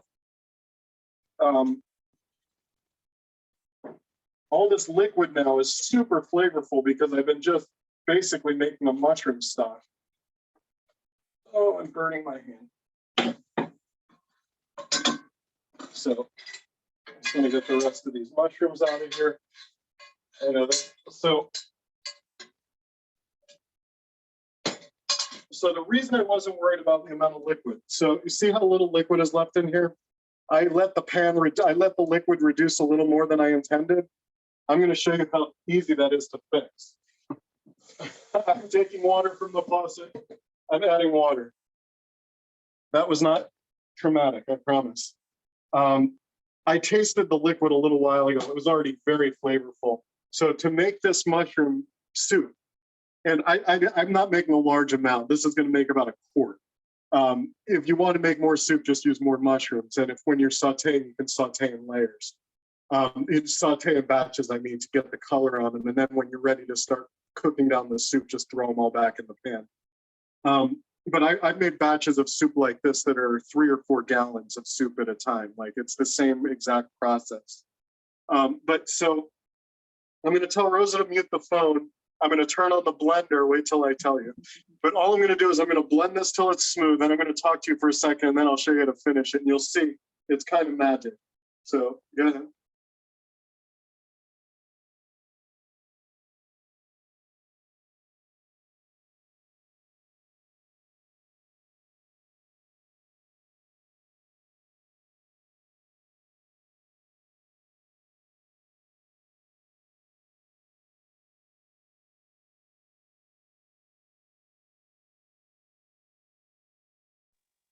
All this liquid now is super flavorful because I've been just basically making a mushroom stock. Oh, I'm burning my hand. So I'm just going to get the rest of these mushrooms out of here. So the reason I wasn't worried about the amount of liquid. So you see how little liquid is left in here? I let the liquid reduce a little more than I intended. I'm going to show you how easy that is to fix. I'm taking water from the faucet. I'm adding water. That was not traumatic, I promise. I tasted the liquid a little while ago. It was already very flavorful. So to make this mushroom soup, and I'm not making a large amount. This is going to make about a quart. If you want to make more soup, just use more mushrooms. And if when you're sauteing, you can saute in layers. You saute in batches, I mean, to get the color on them. And then when you're ready to start cooking down the soup, just throw them all back in the pan. But I've made batches of soup like this that are 3 or 4 gallons of soup at a time. Like it's the same exact process. But so I'm going to tell Rosa to mute the phone. I'm going to turn on the blender, wait till I tell you. But all I'm going to do is I'm going to blend this till it's smooth. Then I'm going to talk to you for a second, and then I'll show you how to finish it. And you'll see it's kind of magic. So go ahead.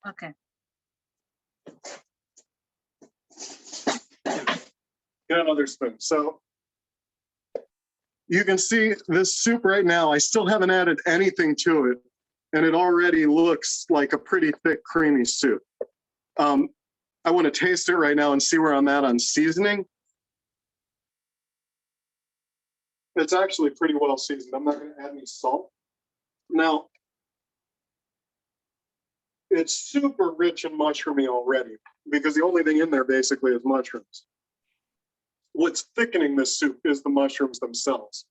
Okay. Get another spoon. So you can see this soup right now. I still haven't added anything to it, and it already looks like a pretty thick, creamy soup. I want to taste it right now and see where I'm at on seasoning. It's actually pretty well seasoned. I'm not going to add any salt. Now, it's super rich and mushroomy already because the only thing in there basically is mushrooms. What's thickening this soup is the mushrooms themselves.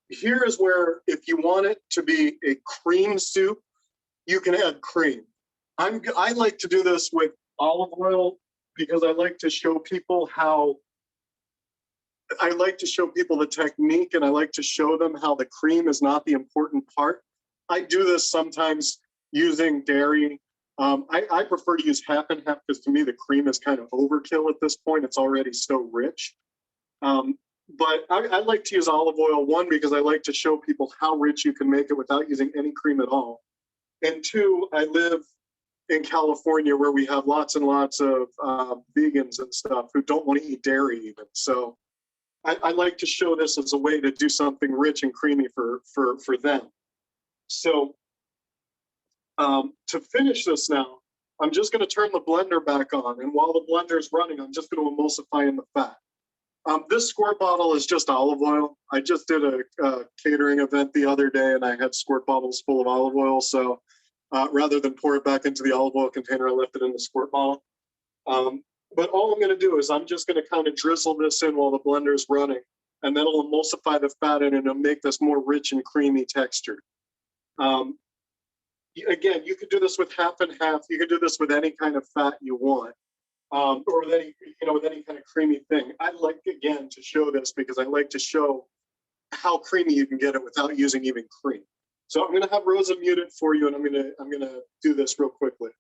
Here is where, if you want it to be a cream soup, you can add cream. I like to do this with olive oil because I like to show people the technique, and I like to show them how the cream is not the important part. I do this sometimes using dairy. I prefer to use half and half because to me the cream is kind of overkill at this point. It's already so rich. But I like to use olive oil, one, because I like to show people how rich you can make it without using any cream at all. And two, I live in California where we have lots and lots of vegans and stuff who don't want to eat dairy even. So I like to show this as a way to do something rich and creamy for them. So to finish this now, I'm just going to turn the blender back on. And while the blender is running, I'm just going to emulsify in the fat. This squirt bottle is just olive oil. I just did a catering event the other day, and I had squirt bottles full of olive oil. So rather than pour it back into the olive oil container, I left it in the squirt bottle. But all I'm going to do is I'm just going to kind of drizzle this in while the blender is running, and then it'll emulsify the fat in, and it'll make this more rich and creamy texture. Again, you could do this with half and half. You could do this with any kind of fat you want, or with any kind of creamy thing. I like, again, to show this because I like to show how creamy you can get it without using even cream. So I'm going to have Rosa muted for you, and I'm going to do this real quickly.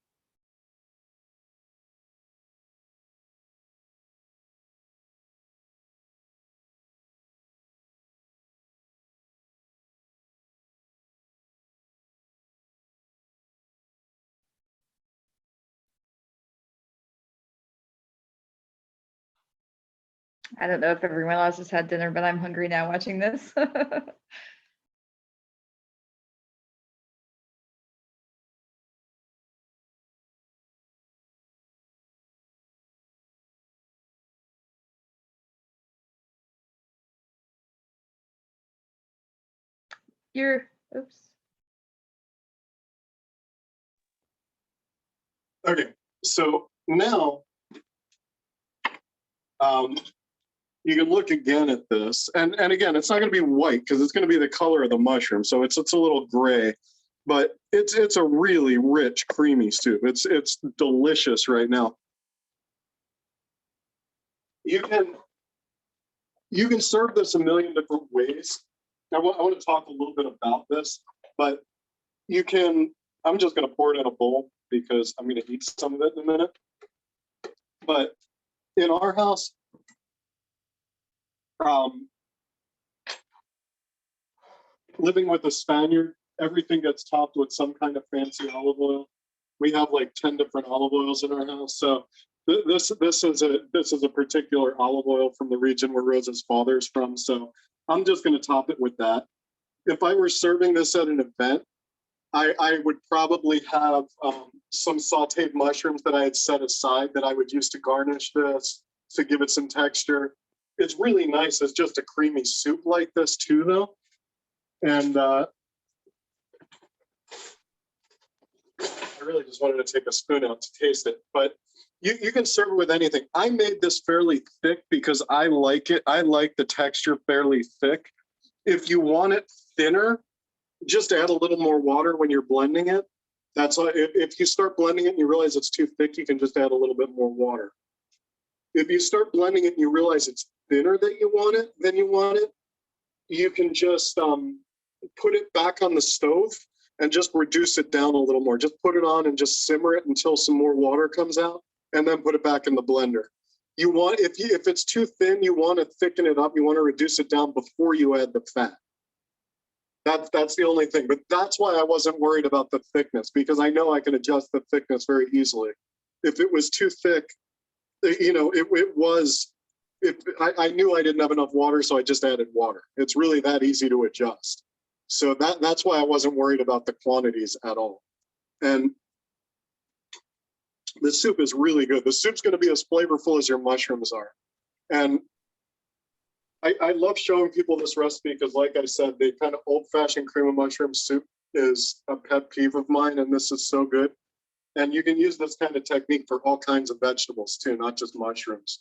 I don't know if everyone else has had dinner, but I'm hungry now watching this. Oops. Okay, so now you can look again at this, and again, it's not going to be white because it's going to be the color of the mushroom, so it's a little gray, but it's a really rich, creamy soup. It's delicious right now. You can serve this a million different ways. I want to talk a little bit about this, but you can. I'm just going to pour it in a bowl because I'm going to eat some of it in a minute. But in our house, living with a Spaniard, everything gets topped with some kind of fancy olive oil. We have like 10 different olive oils in our house. So this is a particular olive oil from the region where Rosa's father is from. So I'm just going to top it with that. If I were serving this at an event, I would probably have some sauteed mushrooms that I had set aside that I would use to garnish this, to give it some texture. It's really nice. It's just a creamy soup like this too, though. And I really just wanted to take a spoon out to taste it, but you can serve it with anything. I made this fairly thick because I like it. I like the texture fairly thick. If you want it thinner, just add a little more water when you're blending it. That's why if you start blending it and you realize it's too thick, you can just add a little bit more water. If you start blending it and you realize it's thinner than you want it, you can just put it back on the stove and just reduce it down a little more. Just put it on and just simmer it until some more water comes out, and then put it back in the blender. You want, if it's too thin, you want to thicken it up. You want to reduce it down before you add the fat. That's the only thing. But that's why I wasn't worried about the thickness, because I know I can adjust the thickness very easily. If it was too thick, you know, I knew I didn't have enough water, so I just added water. It's really that easy to adjust. So that's why I wasn't worried about the quantities at all. And the soup is really good. The soup's going to be as flavorful as your mushrooms are. And I love showing people this recipe because, like I said, the kind of old-fashioned cream of mushroom soup is a pet peeve of mine, and this is so good. And you can use this kind of technique for all kinds of vegetables too, not just mushrooms.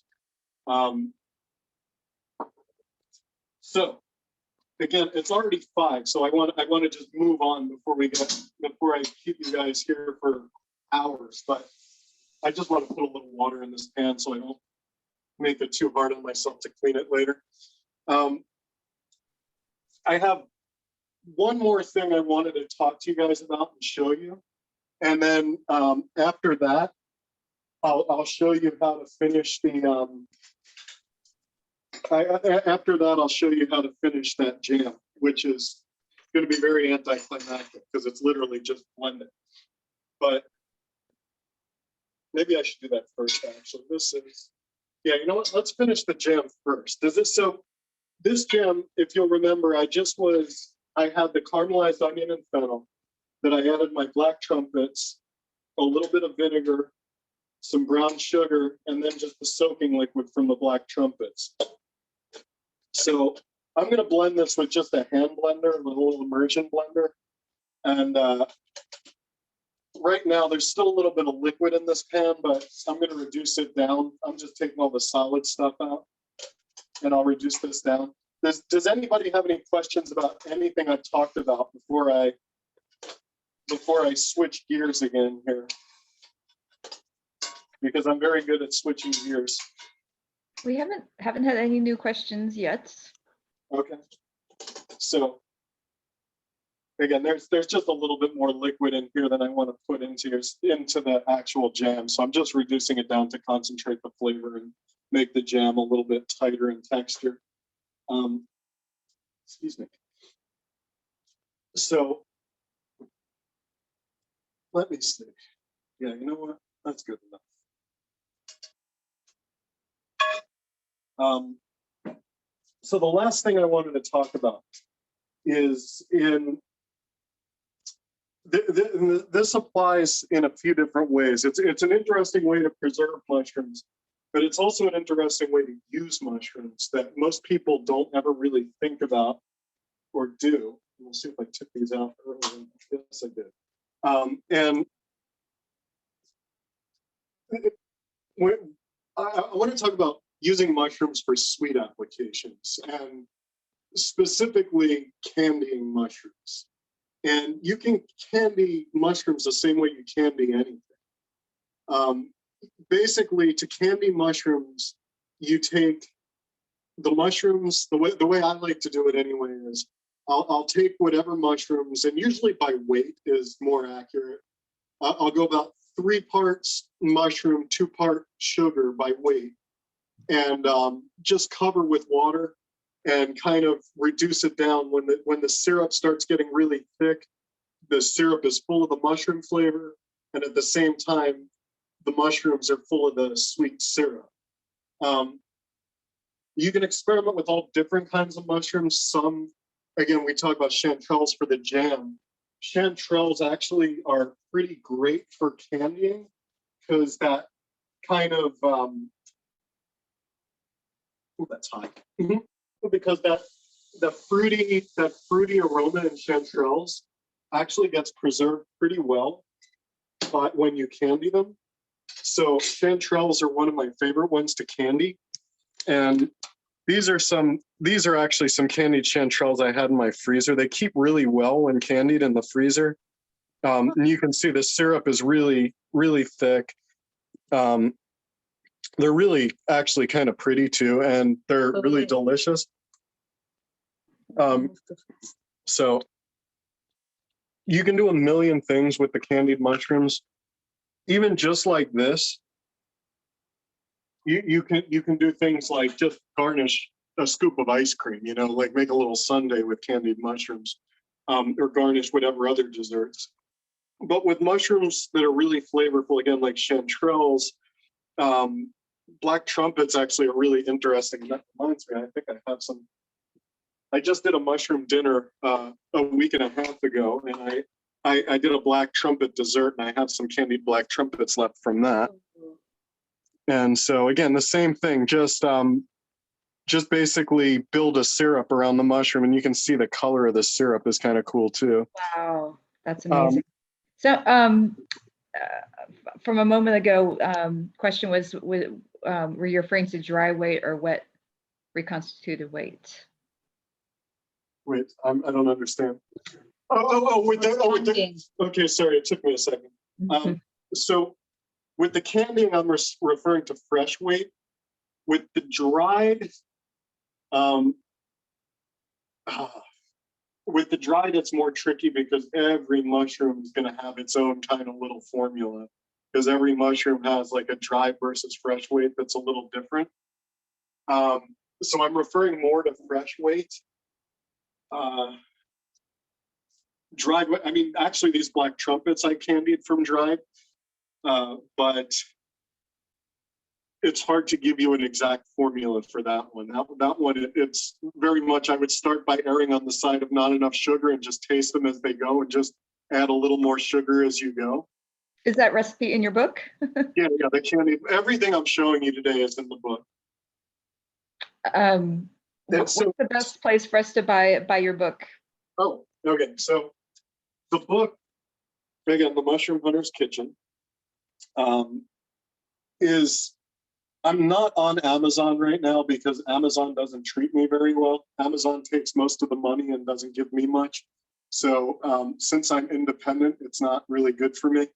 So again, it's already 5, so I want to just move on before I keep you guys here for hours. But I just want to put a little water in this pan so I don't make it too hard on myself to clean it later. I have one more thing I wanted to talk to you guys about and show you. And then after that, I'll show you how to finish the, after that, I'll show you how to finish that jam, which is going to be very anticlimactic because it's literally just blended. But maybe I should do that first, actually. Yeah, you know what? Let's finish the jam first. This jam, if you'll remember, I had the caramelized onion and fennel, then I added my black trumpets, a little bit of vinegar, some brown sugar, and then just the soaking liquid from the black trumpets. So I'm going to blend this with just a hand blender, with a little immersion blender. And right now there's still a little bit of liquid in this pan, but I'm going to reduce it down. I'm just taking all the solid stuff out, and I'll reduce this down. Does anybody have any questions about anything I've talked about before I switch gears again here? Because I'm very good at switching gears. We haven't had any new questions yet. Okay. So again, there's just a little bit more liquid in here than I want to put into the actual jam. So I'm just reducing it down to concentrate the flavor and make the jam a little bit tighter in texture. Excuse me. So let me see. Yeah, you know what? That's good enough. So the last thing I wanted to talk about is this applies in a few different ways. It's an interesting way to preserve mushrooms, but it's also an interesting way to use mushrooms that most people don't ever really think about or do. We'll see if I took these out earlier. Yes, I did. And I want to talk about using mushrooms for sweet applications, and specifically candying mushrooms. And you can candy mushrooms the same way you candy anything. Basically, to candy mushrooms, you take the mushrooms, the way I like to do it anyway is I'll take whatever mushrooms, and usually by weight is more accurate. I'll go about 3 parts mushroom, 2-part sugar by weight, and just cover with water and kind of reduce it down. When the syrup starts getting really thick, the syrup is full of the mushroom flavor, and at the same time, the mushrooms are full of the sweet syrup. You can experiment with all different kinds of mushrooms. Some, again, we talk about chanterelles for the jam. Chanterelles actually are pretty great for candying because that kind of, that's high. Because the fruity aroma in chanterelles actually gets preserved pretty well when you candy them. So chanterelles are one of my favorite ones to candy. And these are actually some candied chanterelles I had in my freezer. They keep really well when candied in the freezer. And you can see the syrup is really, really thick. They're really actually kind of pretty too, and they're really delicious. So you can do a million things with the candied mushrooms, even just like this. You can do things like just garnish a scoop of ice cream, like make a little sundae with candied mushrooms, or garnish whatever other desserts. But with mushrooms that are really flavorful, again, like chanterelles, black trumpets actually are really interesting. That reminds me, I think I have some. I just did a mushroom dinner a week and a half ago, and I did a black trumpet dessert, and I have some candied black trumpets left from that. And so again, the same thing, just basically build a syrup around the mushroom, and you can see the color of the syrup is kind of cool too. Wow, that's amazing. So from a moment ago, question was, were you referring to dry weight or wet reconstituted weight? Wait, I don't understand. Okay, sorry, it took me a second. So with the candying, I'm referring to fresh weight. With the dried, it's more tricky because every mushroom is going to have its own kind of little formula, because every mushroom has like a dry versus fresh weight that's a little different. So I'm referring more to fresh weight. Dried, I mean, actually these black trumpets I candied from dried, but it's hard to give you an exact formula for that one. That one, it's very much, I would start by erring on the side of not enough sugar and just taste them as they go and just add a little more sugar as you go. Is that recipe in your book? Yeah, the candy, everything I'm showing you today is in the book. What's the best place for us to buy your book? Oh, okay. So the book, again, The Mushroom Hunter's Kitchen, I'm not on Amazon right now because Amazon doesn't treat me very well. Amazon takes most of the money and doesn't give me much. So since I'm independent, it's not really good for me.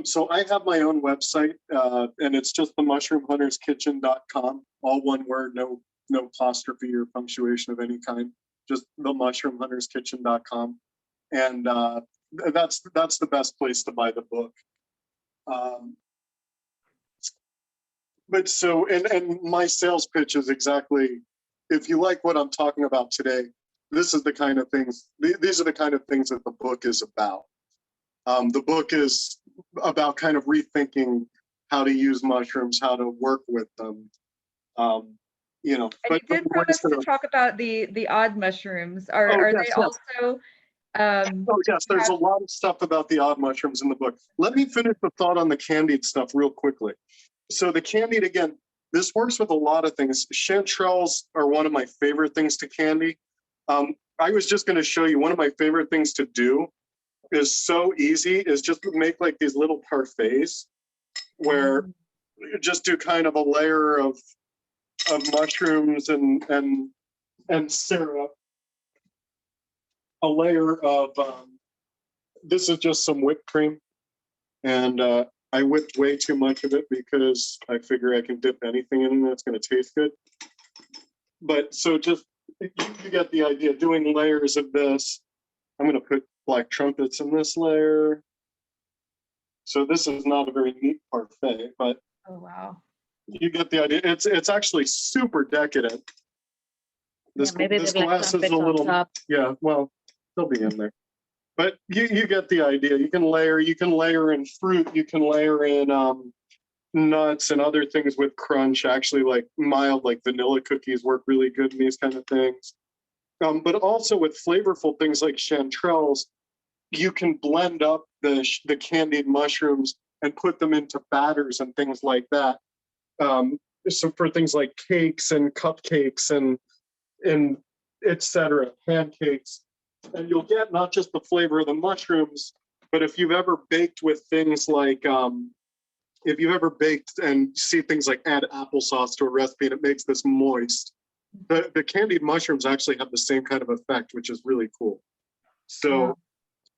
So I have my own website, and it's just themushroomhunterskitchen.com, all one word, no apostrophe or punctuation of any kind, just themushroomhunterskitchen.com. And that's the best place to buy the book. But so, and my sales pitch is exactly, if you like what I'm talking about today, this is the kind of things, these are the kind of things that the book is about. The book is about kind of rethinking how to use mushrooms, how to work with them. And you did promise to talk about the odd mushrooms. Are yes, they yes. also Oh, yes, there's a lot of stuff about the odd mushrooms in the book. Let me finish the thought on the candied stuff real quickly. So the candied, again, this works with a lot of things. Chanterelles are one of my favorite things to candy. I was just going to show you one of my favorite things to do is so easy, is just to make like these little parfaits where you just do kind of a layer of mushrooms and syrup, a layer of this is just some whipped cream, and I whipped way too much of it because I figure I can dip anything in that's going to taste good. But so just you get the idea. Doing layers of this, I'm going to put black trumpets in this layer. So this is not a very neat parfait, but oh wow, you get the idea. It's actually super decadent. This, maybe this the black glass is a trumpets on little, top. yeah, well, they'll be in there. But you get the idea. You can layer in fruit, you can layer in nuts and other things with crunch. Actually, like mild, like vanilla cookies work really good in these kind of things. But also with flavorful things like chanterelles, you can blend up the candied mushrooms and put them into batters and things like that. So for things like cakes and cupcakes and etc., pancakes, and you'll get not just the flavor of the mushrooms, but if you've ever baked with things like if you've ever baked and see things like add applesauce to a recipe and it makes this moist, the candied mushrooms actually have the same kind of effect, which is really cool. So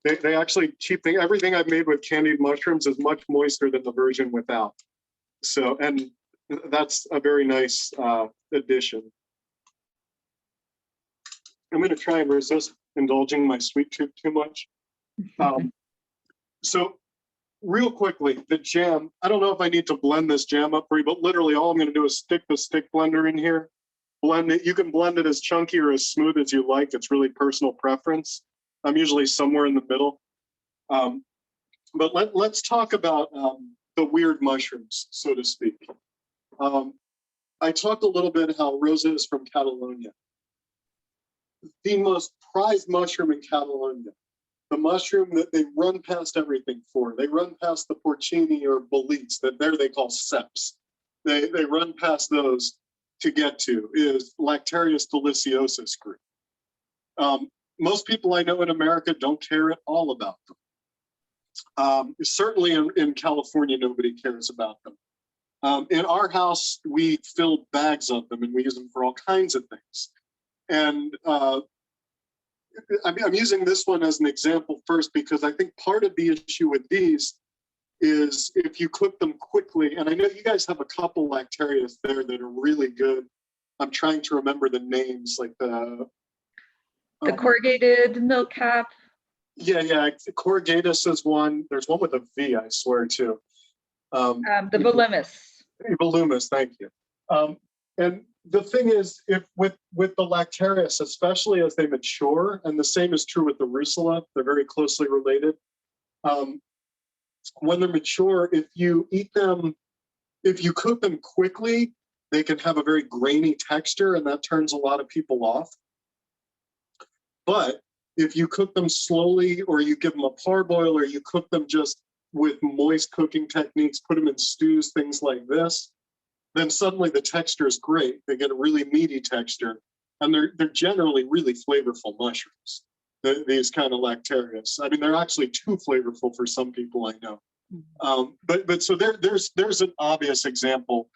they actually everything I've made with candied mushrooms is much moister than the version without. So, and that's a very nice addition. I'm going to try and resist indulging my sweet tooth too much. So real quickly, the jam, I don't know if I need to blend this jam up for you, but literally all I'm going to do is stick the stick blender in here, blend it. You can blend it as chunky or as smooth as you like. It's really personal preference. I'm usually somewhere in the middle. But let's talk about the weird mushrooms, so to speak. I talked a little bit how Rosa is from Catalonia. The most prized mushroom in Catalonia, the mushroom that they run past everything for. They run past the porcini or boletes that there they call ceps. They run past those to get to is Lactarius deliciosus group. Most people I know in America don't care at all about them. Certainly in California, nobody cares about them. In our house, we filled bags of them and we use them for all kinds of things. And I'm using this one as an example first because I think part of the issue with these is if you cook them quickly, and I know you guys have a couple Lactarius there that are really good. I'm trying to remember the names, like the corrugated milk cap. Yeah. Corrugatus is one. There's one with a V, I swear, too. The voluminous. Voluminous, thank you. And the thing is, if with the Lactarius, especially as they mature, and the same is true with the Rusula, they're very closely related. When they're mature, if you cook them quickly, they can have a very grainy texture, and that turns a lot of people off. But if you cook them slowly, or you give them a parboil, or you cook them just with moist cooking techniques, put them in stews, things like this, then suddenly the texture is great. They get a really meaty texture, and they're generally really flavorful mushrooms. These kind of Lactarius. I mean, they're actually too flavorful for some people I know. But so there's an obvious example.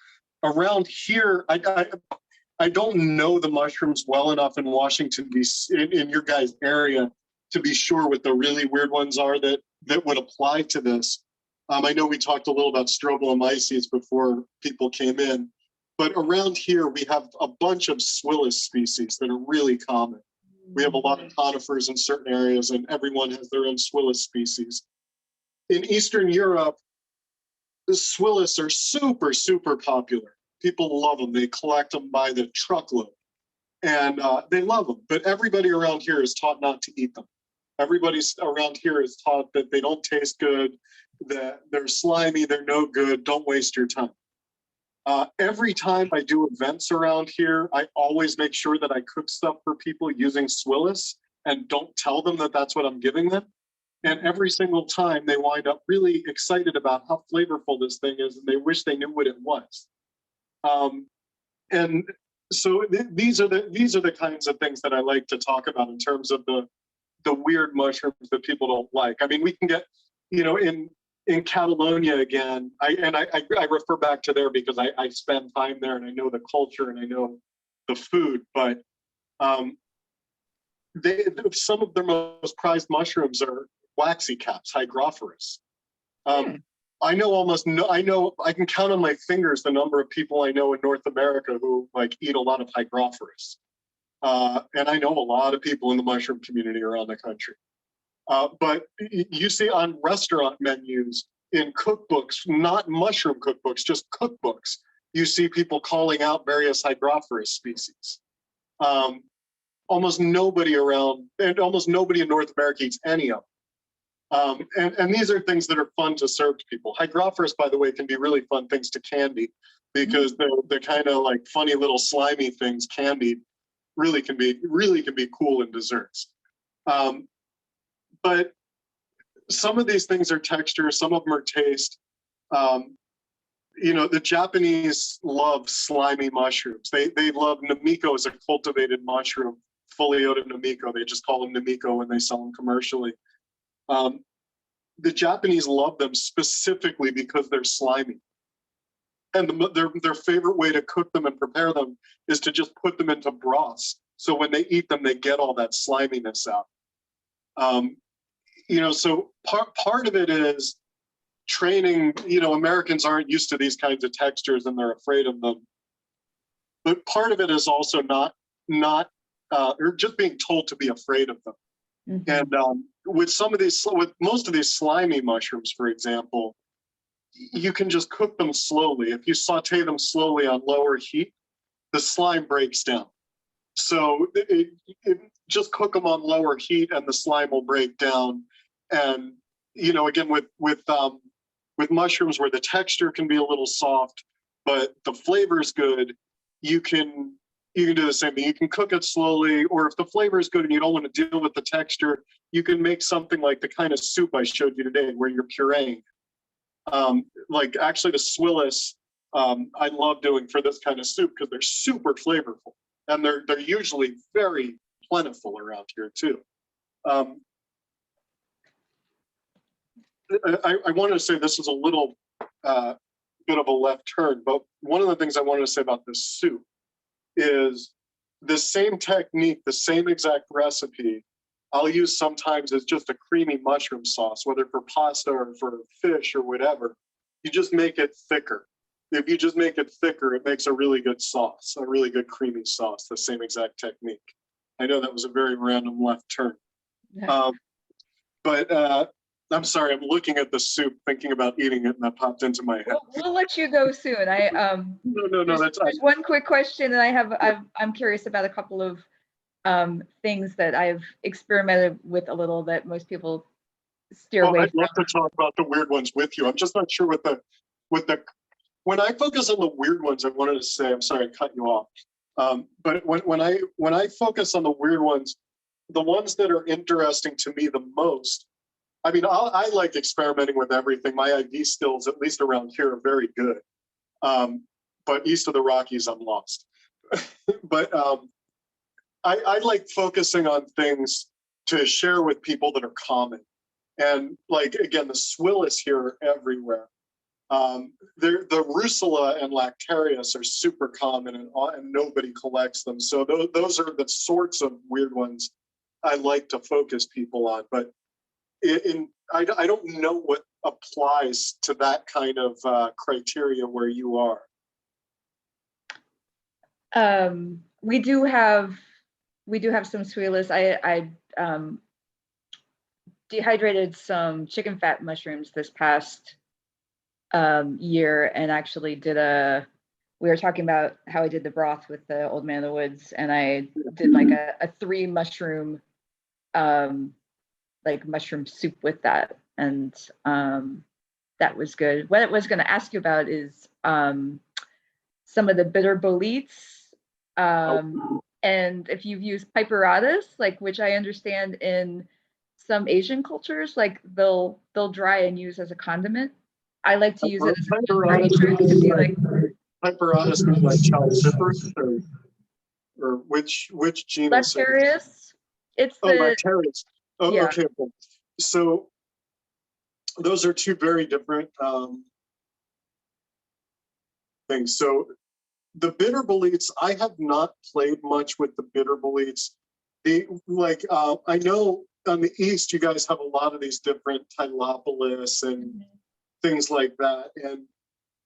Around here, I don't know the mushrooms well enough in Washington, D.C., in your guys' area, to be sure what the really weird ones are that would apply to this. I know we talked a little about Strobilomyces before people came in, but around here we have a bunch of Swillis species that are really common. We have a lot of conifers in certain areas, and everyone has their own Swillis species. In Eastern Europe, the Swillis are super, super popular. People love them. They collect them by the truckload, and they love them. But everybody around here is taught not to eat them. Everybody around here is taught that they don't taste good, that they're slimy, they're no good, don't waste your time. Every time I do events around here, I always make sure that I cook stuff for people using Swillis and don't tell them that that's what I'm giving them. And every single time they wind up really excited about how flavorful this thing is, and they wish they knew what it was. And so these are the kinds of things that I like to talk about in terms of the weird mushrooms that people don't like. I mean, we can get, in Catalonia again, I refer back to there because I spend time there and I know the culture and I know the food, but some of their most prized mushrooms are waxy caps, hygrophorus. I can count on my fingers the number of people I know in North America who eat a lot of hygrophorus. And I know a lot of people in the mushroom community around the country. But you see on restaurant menus, in cookbooks, not mushroom cookbooks, just cookbooks, you see people calling out various hygrophorus species. Almost nobody in North America eats any of them. And these are things that are fun to serve to people. Hygrophorus, by the way, can be really fun things to candy because they're kind of like funny little slimy things. Candied really can be cool in desserts. But some of these things are texture, some of them are taste. The Japanese love slimy mushrooms. They love Namiko as a cultivated mushroom, fully out of Namiko. They just call them Namiko when they sell them commercially. The Japanese love them specifically because they're slimy. And their favorite way to cook them and prepare them is to just put them into broths. So when they eat them, they get all that sliminess out. So part of it is training. Americans aren't used to these kinds of textures and they're afraid of them. But part of it is also not or just being told to be afraid of them. Mm-hmm. And with most of these slimy mushrooms, for example, you can just cook them slowly. If you saute them slowly on lower heat, the slime breaks down. So just cook them on lower heat and the slime will break down. And, again, with mushrooms where the texture can be a little soft, but the flavor is good, you can do the same thing. You can cook it slowly, or if the flavor is good and you don't want to deal with the texture, you can make something like the kind of soup I showed you today where you're pureeing. Actually the Swillis, I love doing for this kind of soup because they're super flavorful and they're usually very plentiful around here too. I wanted to say this is a little bit of a left turn, but one of the things I wanted to say about this soup is the same technique, the same exact recipe I'll use sometimes as just a creamy mushroom sauce, whether for pasta or for fish or whatever. You just make it thicker. If you just make it thicker, it makes a really good sauce, a really good creamy sauce, the same exact technique. I know that was a very random left turn. Yeah. But I'm sorry, I'm looking at the soup, thinking about eating it, and that popped into my head. We'll let you go soon. No, there's one quick question that I'm curious about a couple of things that I've experimented with a little that most people steer away I'd love to talk about the weird ones with you. I'm just not sure when I focus on the weird ones, I wanted to say, I'm sorry, I cut you off. But when I focus on the weird ones, the ones that are interesting to me the most, I mean, I like experimenting with everything. My ID skills, at least around here, are very good. But east of the Rockies, I'm lost. But I like focusing on things to share with people that are common. And again, the Swillis here are everywhere. The Russula and Lactarius are super common and nobody collects them. So those are the sorts of weird ones I like to focus people on. But I don't know what applies to that kind of criteria where you are. We do have some Swillis. I dehydrated some chicken fat mushrooms this past year and actually we were talking about how I did the broth with the Old Man of the Woods, and I did a 3 mushroom mushroom soup with that, and that was good. What I was going to ask you about is some of the bitter boletes. And if you've used piperatas, like which I understand in some Asian cultures, like they'll dry and use as a condiment. I like to use it as a cookery trick to be like Piperatas mean like chalciparum or which genus? Lecherius. It's Oh, the Lecherius. Oh, yeah. okay. Cool. So those are two very different things. So the bitter boletes, I have not played much with the bitter boletes. I know on the East, you guys have a lot of these different Tylopolis and things like that. And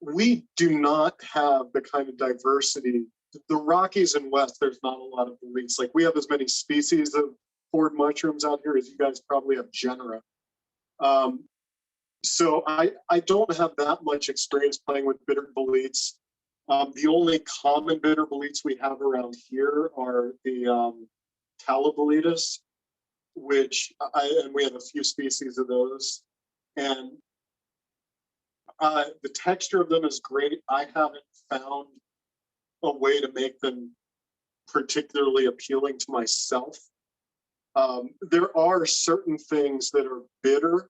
we do not have the kind of diversity. The Rockies and West, there's not a lot of boletes. Like we have as many species of gourd mushrooms out here as you guys probably have genera. So I don't have that much experience playing with bitter boletes. The only common bitter boletes we have around here are the Talaboletus, and we have a few species of those. And the texture of them is great. I haven't found a way to make them particularly appealing to myself. There are certain things that are bitter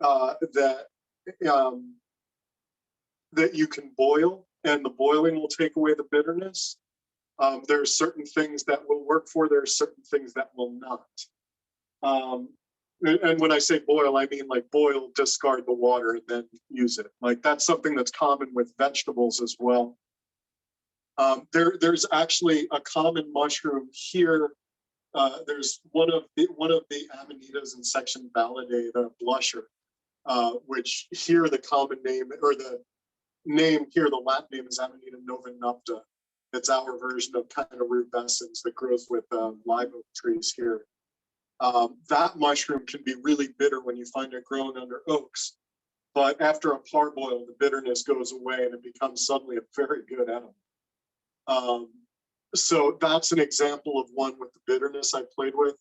that you can boil, and the boiling will take away the bitterness. There are certain things that will work for, there are certain things that will not. And when I say boil, I mean like boil, discard the water, and then use it. Like that's something that's common with vegetables as well. There's actually a common mushroom here. There's one of the amanitas in section Valide, the blusher, which here the common name, or the name here, the Latin name is Amanita novinupta. It's our version of kind of rubescens that grows with live oak trees here. That mushroom can be really bitter when you find it growing under oaks, but after a parboil, the bitterness goes away and it becomes suddenly a very good edible. So that's an example of one with the bitterness I played with.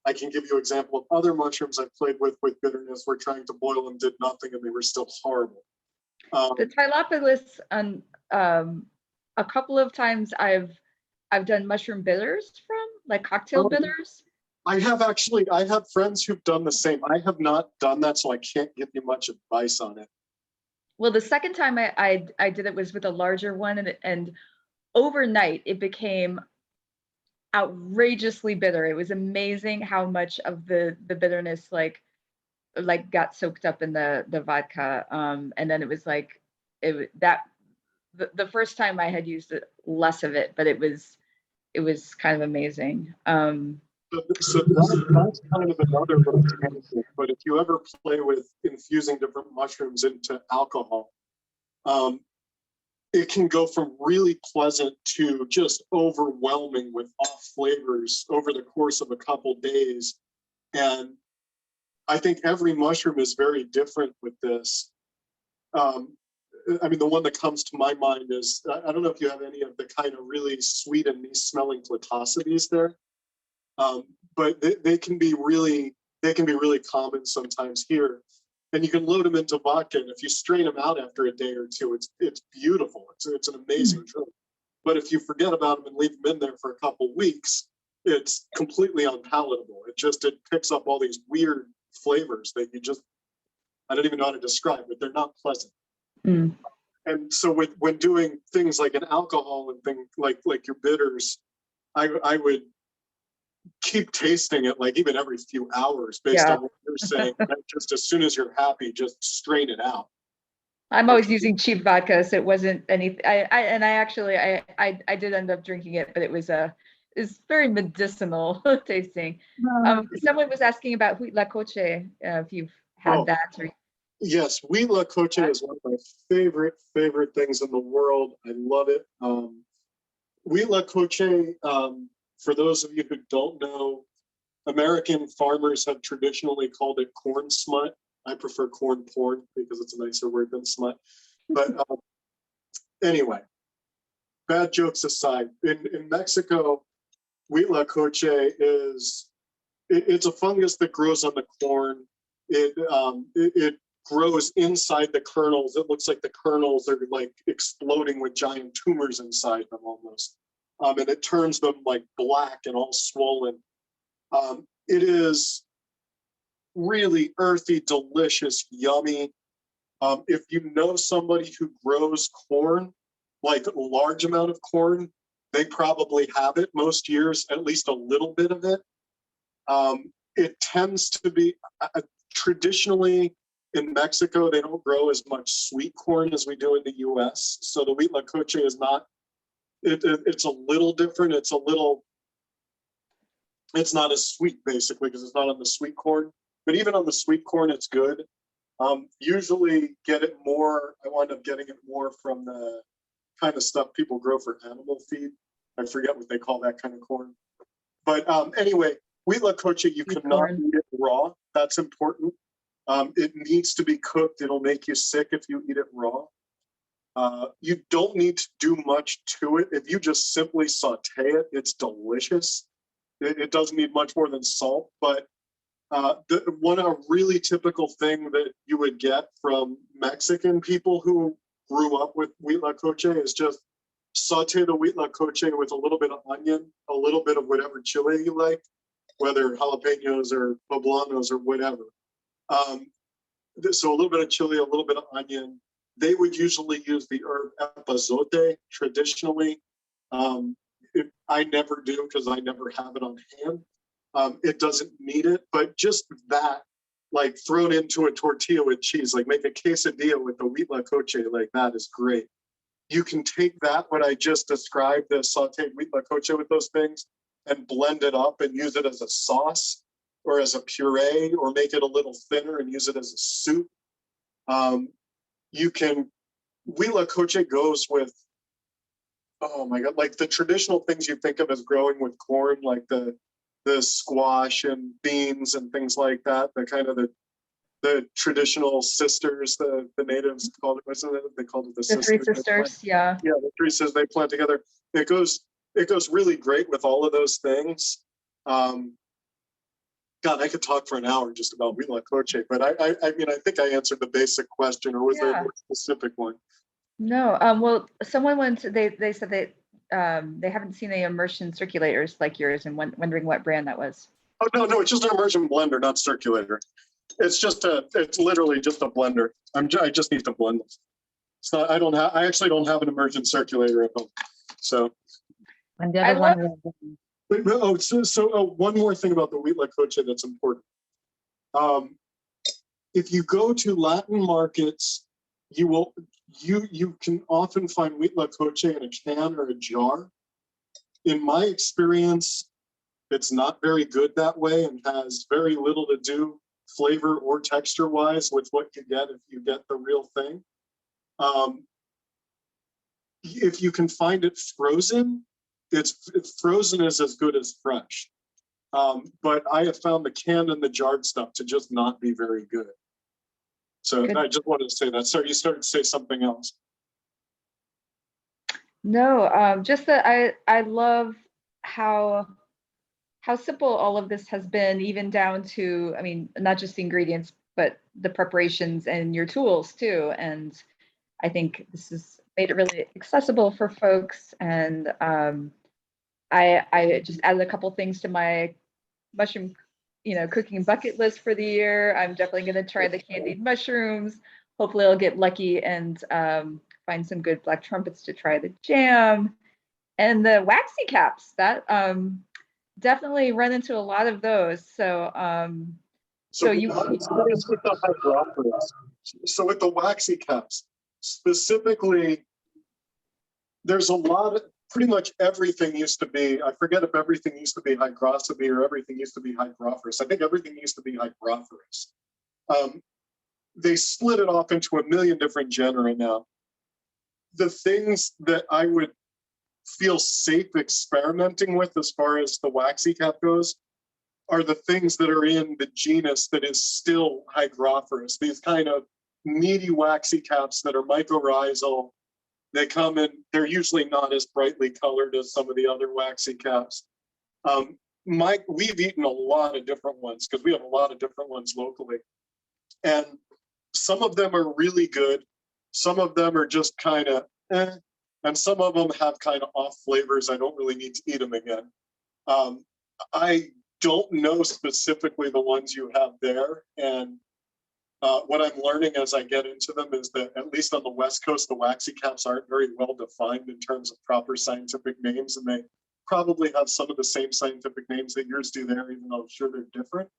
I can give you an example of other mushrooms I played with bitterness. We're trying to boil them, did nothing, and they were still horrible. The Tylopolis, a couple of times I've done mushroom bitters from, like cocktail bitters. I have friends who've done the same. I have not done that, so I can't give you much advice on it. Well, the second time I did it was with a larger one, and overnight it became outrageously bitter. It was amazing how much of the bitterness like got soaked up in the vodka. And then it was like the first time I had used it, less of it, but it was kind of amazing. So that's kind of another little tangent. But if you ever play with infusing different mushrooms into alcohol, it can go from really pleasant to just overwhelming with off flavors over the course of a couple days. And I think every mushroom is very different with this. I mean, the one that comes to my mind is, I don't know if you have any of the kind of really sweet and nice smelling platosides there, but they can be really common sometimes here. And you can load them into vodka, and if you strain them out after a day or two, it's beautiful. It's an amazing drink. But if you forget about them and leave them in there for a couple weeks, it's completely unpalatable. It picks up all these weird flavors that I don't even know how to describe, but they're not pleasant. Mm. And so when doing things like an alcohol and things like your bitters, I would keep tasting it, like even every few hours based on what you're saying. Just as soon as you're happy, just strain it out. I'm always using cheap vodka, so it wasn't anything. I did end up drinking it, but it's very medicinal tasting. Someone was asking about Huit La Coche, if you've had that. Yes, Huit La Coche is one of my favorite things in the world. I love it. Huit La Coche, for those of you who don't know, American farmers have traditionally called it corn smut. I prefer corn porn because it's a nicer word than smut. But anyway, bad jokes aside, in Mexico, Huit La Coche it's a fungus that grows on the corn. It grows inside the kernels. It looks like the kernels are like exploding with giant tumors inside them almost. And it turns them like black and all swollen. It is really earthy, delicious, yummy. If you know somebody who grows corn, like a large amount of corn, they probably have it most years, at least a little bit of it. It tends to be traditionally in Mexico, they don't grow as much sweet corn as we do in the US. So the wheat la coche is not, it's a little different. It's not as sweet basically because it's not on the sweet corn. But even on the sweet corn, it's good. Usually get it more, I wind up getting it more from the kind of stuff people grow for animal feed. I forget what they call that kind of corn. But anyway, wheat la coche, you cannot eat it raw. That's important. It needs to be cooked. It'll make you sick if you eat it raw. You don't need to do much to it. If you just simply saute it, it's delicious. It doesn't need much more than salt. But a really typical thing that you would get from Mexican people who grew up with wheat la coche is just saute the wheat la coche with a little bit of onion, a little bit of whatever chili you like, whether jalapenos or poblanos or whatever. So a little bit of chili, a little bit of onion. They would usually use the herb epazote traditionally. I never do because I never have it on hand. It doesn't need it, but just that, like thrown into a tortilla with cheese, like make a quesadilla with the wheat la coche, like that is great. You can take that, what I just described, the sauteed wheat la coche with those things, and blend it up and use it as a sauce or as a puree, or make it a little thinner and use it as a soup. Wheat la coche goes with, oh my God, like the traditional things you think of as growing with corn, like the squash and beans and things like that, the kind of the traditional sisters, the natives called it, wasn't it? They called it the sisters. Three sisters, yeah. Yeah, the three sisters they plant together. It goes really great with all of those things. God, I could talk for an hour just about wheat la coche, but I mean, I think I answered the basic question, or was there a more specific one? No, well, someone they said they haven't seen any immersion circulators like yours, and wondering what brand that was. Oh no, it's just an immersion blender, not circulator. It's literally just a blender. I just need to blend this. It's not. I actually don't have an immersion circulator at home. So. And the other one. One more thing about the wheat la coche that's important. If you go to Latin markets, you can often find wheat la coche in a can or a jar. In my experience, it's not very good that way and has very little to do flavor or texture wise with what you get if you get the real thing. If you can find it frozen, it's frozen is as good as fresh. But I have found the canned and the jarred stuff to just not be very good. So I just wanted to say that. Sorry, you started to say something else. No, just that I love how simple all of this has been, even down to, I mean, not just the ingredients, but the preparations and your tools too. And I think this has made it really accessible for folks. And I just added a couple things to my mushroom, cooking bucket list for the year. I'm definitely going to try the candied mushrooms. Hopefully I'll get lucky and find some good black trumpets to try the jam. And the waxy caps, that definitely run into a lot of those. So with the waxy caps, specifically, there's a lot of, pretty much everything used to be, I forget if everything used to be hygroscope or everything used to be hygrophorous. I think everything used to be hygrophorous. They split it off into a million different genera now. The things that I would feel safe experimenting with as far as the waxy cap goes are the things that are in the genus that is still hygrophorous. These kind of meaty waxy caps that are mycorrhizal. They come in, they're usually not as brightly colored as some of the other waxy caps. We've eaten a lot of different ones because we have a lot of different ones locally. And some of them are really good. Some of them are just kind of and some of them have kind of off flavors. I don't really need to eat them again. I don't know specifically the ones you have there. And what I'm learning as I get into them is that, at least on the West Coast, the waxy caps aren't very well defined in terms of proper scientific names. And they probably have some of the same scientific names that yours do there, even though I'm sure they're different.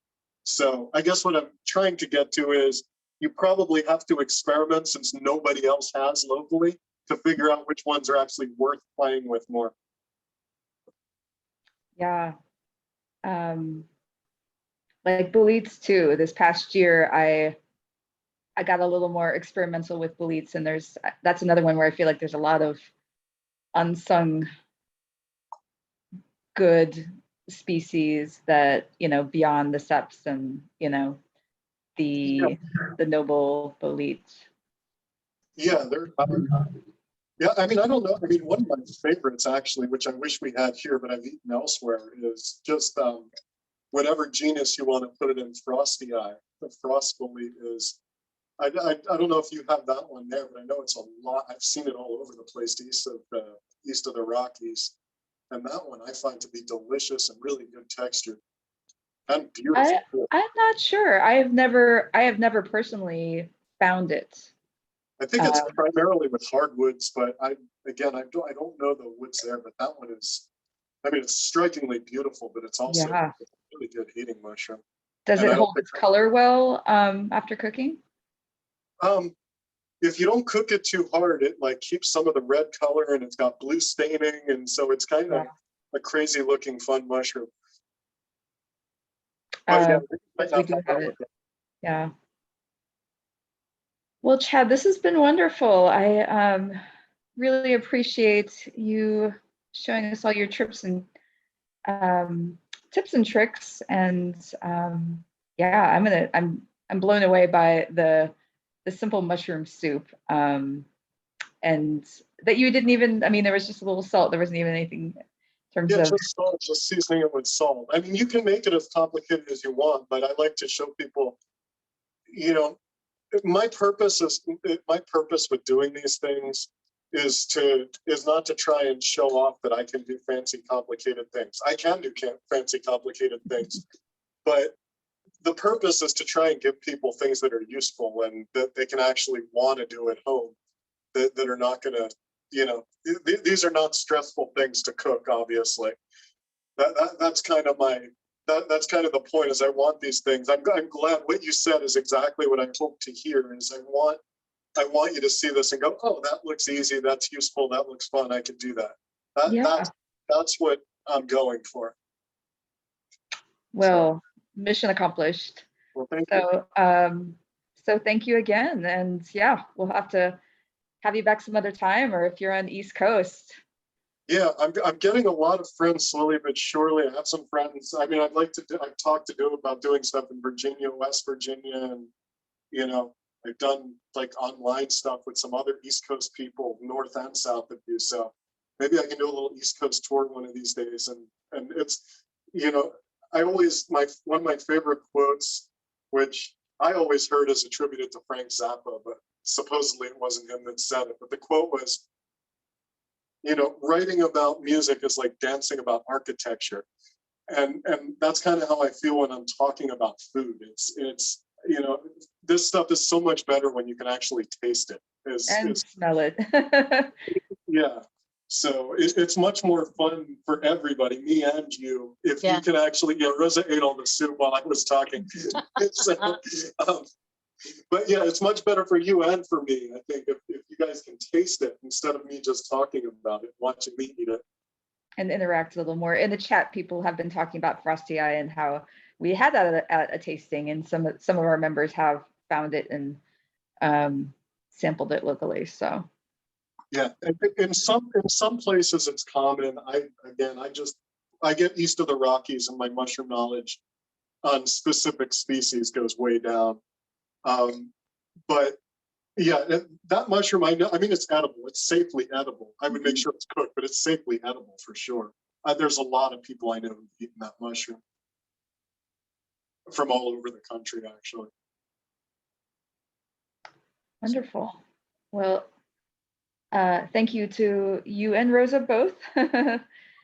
So I guess what I'm trying to get to is you probably have to experiment, since nobody else has locally, to figure out which ones are actually worth playing with more. Yeah. Like boletes too. This past year, I got a little more experimental with boletes, and that's another one where I feel like there's a lot of unsung good species that, beyond the ceps and, the noble boletes. Yeah, yeah, I mean, I don't know. I mean, one of my favorites, actually, which I wish we had here, but I've eaten elsewhere, is just whatever genus you want to put it in. Frosty Eye. The frost bolete is, I don't know if you have that one there, but I know it's a lot. I've seen it all over the place east of the Rockies. And that one I find to be delicious and really good texture. And beautiful. I'm not sure. I have never personally found it. I think it's primarily with hardwoods, but I don't know the woods there, but that one is, I mean, it's strikingly beautiful, but it's also a really good eating mushroom. Does it hold its color well after cooking? If you don't cook it too hard, it like keeps some of the red color, and it's got blue staining, and so it's kind of a crazy looking fun mushroom. We do have it. Yeah. Well, Chad, this has been wonderful. I really appreciate you showing us all your trips and tips and tricks. And yeah, I'm blown away by the simple mushroom soup. And that you didn't even, I mean, there was just a little salt. There wasn't even anything in terms of just salt, just seasoning it with salt. I mean, you can make it as complicated as you want, but I like to show people, my purpose with doing these things is not to try and show off that I can do fancy, complicated things. I can do fancy, complicated things, but the purpose is to try and give people things that are useful and that they can actually want to do at home, that are not going to, these are not stressful things to cook, obviously. That's kind of that's kind of the point, is I want these things. I'm glad what you said is exactly what I hope to hear, is I want you to see this and go, oh, that looks easy, that's useful, that looks fun, I can do that. That's what I'm going for. Well, mission accomplished. Well, thank you. So thank you again. And yeah, we'll have to have you back some other time, or if you're on the East Coast. Yeah, I'm getting a lot of friends slowly but surely. I have some friends. I mean, I've talked to do about doing stuff in Virginia, West Virginia, and I've done like online stuff with some other East Coast people, north and south of you. So maybe I can do a little East Coast tour one of these days. And it's, one of my favorite quotes, which I always heard is attributed to Frank Zappa, but supposedly it wasn't him that said it. But the quote was, writing about music is like dancing about architecture. And that's kind of how I feel when I'm talking about food. It's this stuff is so much better when you can actually taste it. And smell it. Yeah. So it's much more fun for everybody, me and you, if you can actually, Rosa ate all the soup while I was talking. But yeah, it's much better for you and for me, I think, if you guys can taste it instead of me just talking about it, watching me eat it. And interact a little more. In the chat, people have been talking about Frosty Eye and how we had that at a tasting, and some of our members have found it and sampled it locally. So yeah, in some places it's common. I get east of the Rockies, and my mushroom knowledge on specific species goes way down. But yeah, that mushroom, I know, I mean, it's edible. It's safely edible. I would make sure it's cooked, but it's safely edible for sure. There's a lot of people I know who've eaten that mushroom from all over the country, actually. Wonderful. Well, thank you to you and Rosa both. Thank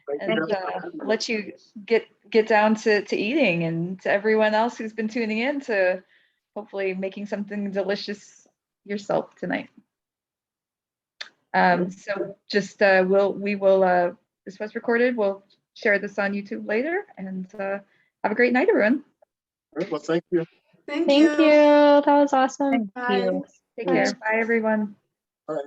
you And guys for having me. let you get down to eating, and to everyone else who's been tuning in to hopefully making something delicious yourself tonight. So just we will this was recorded. We'll share this on YouTube later, and have a great night, everyone. All right, well, thank you. Thank Thank you. you. That was awesome. Thank Bye. you. Take Bye. care. Bye, everyone. All right.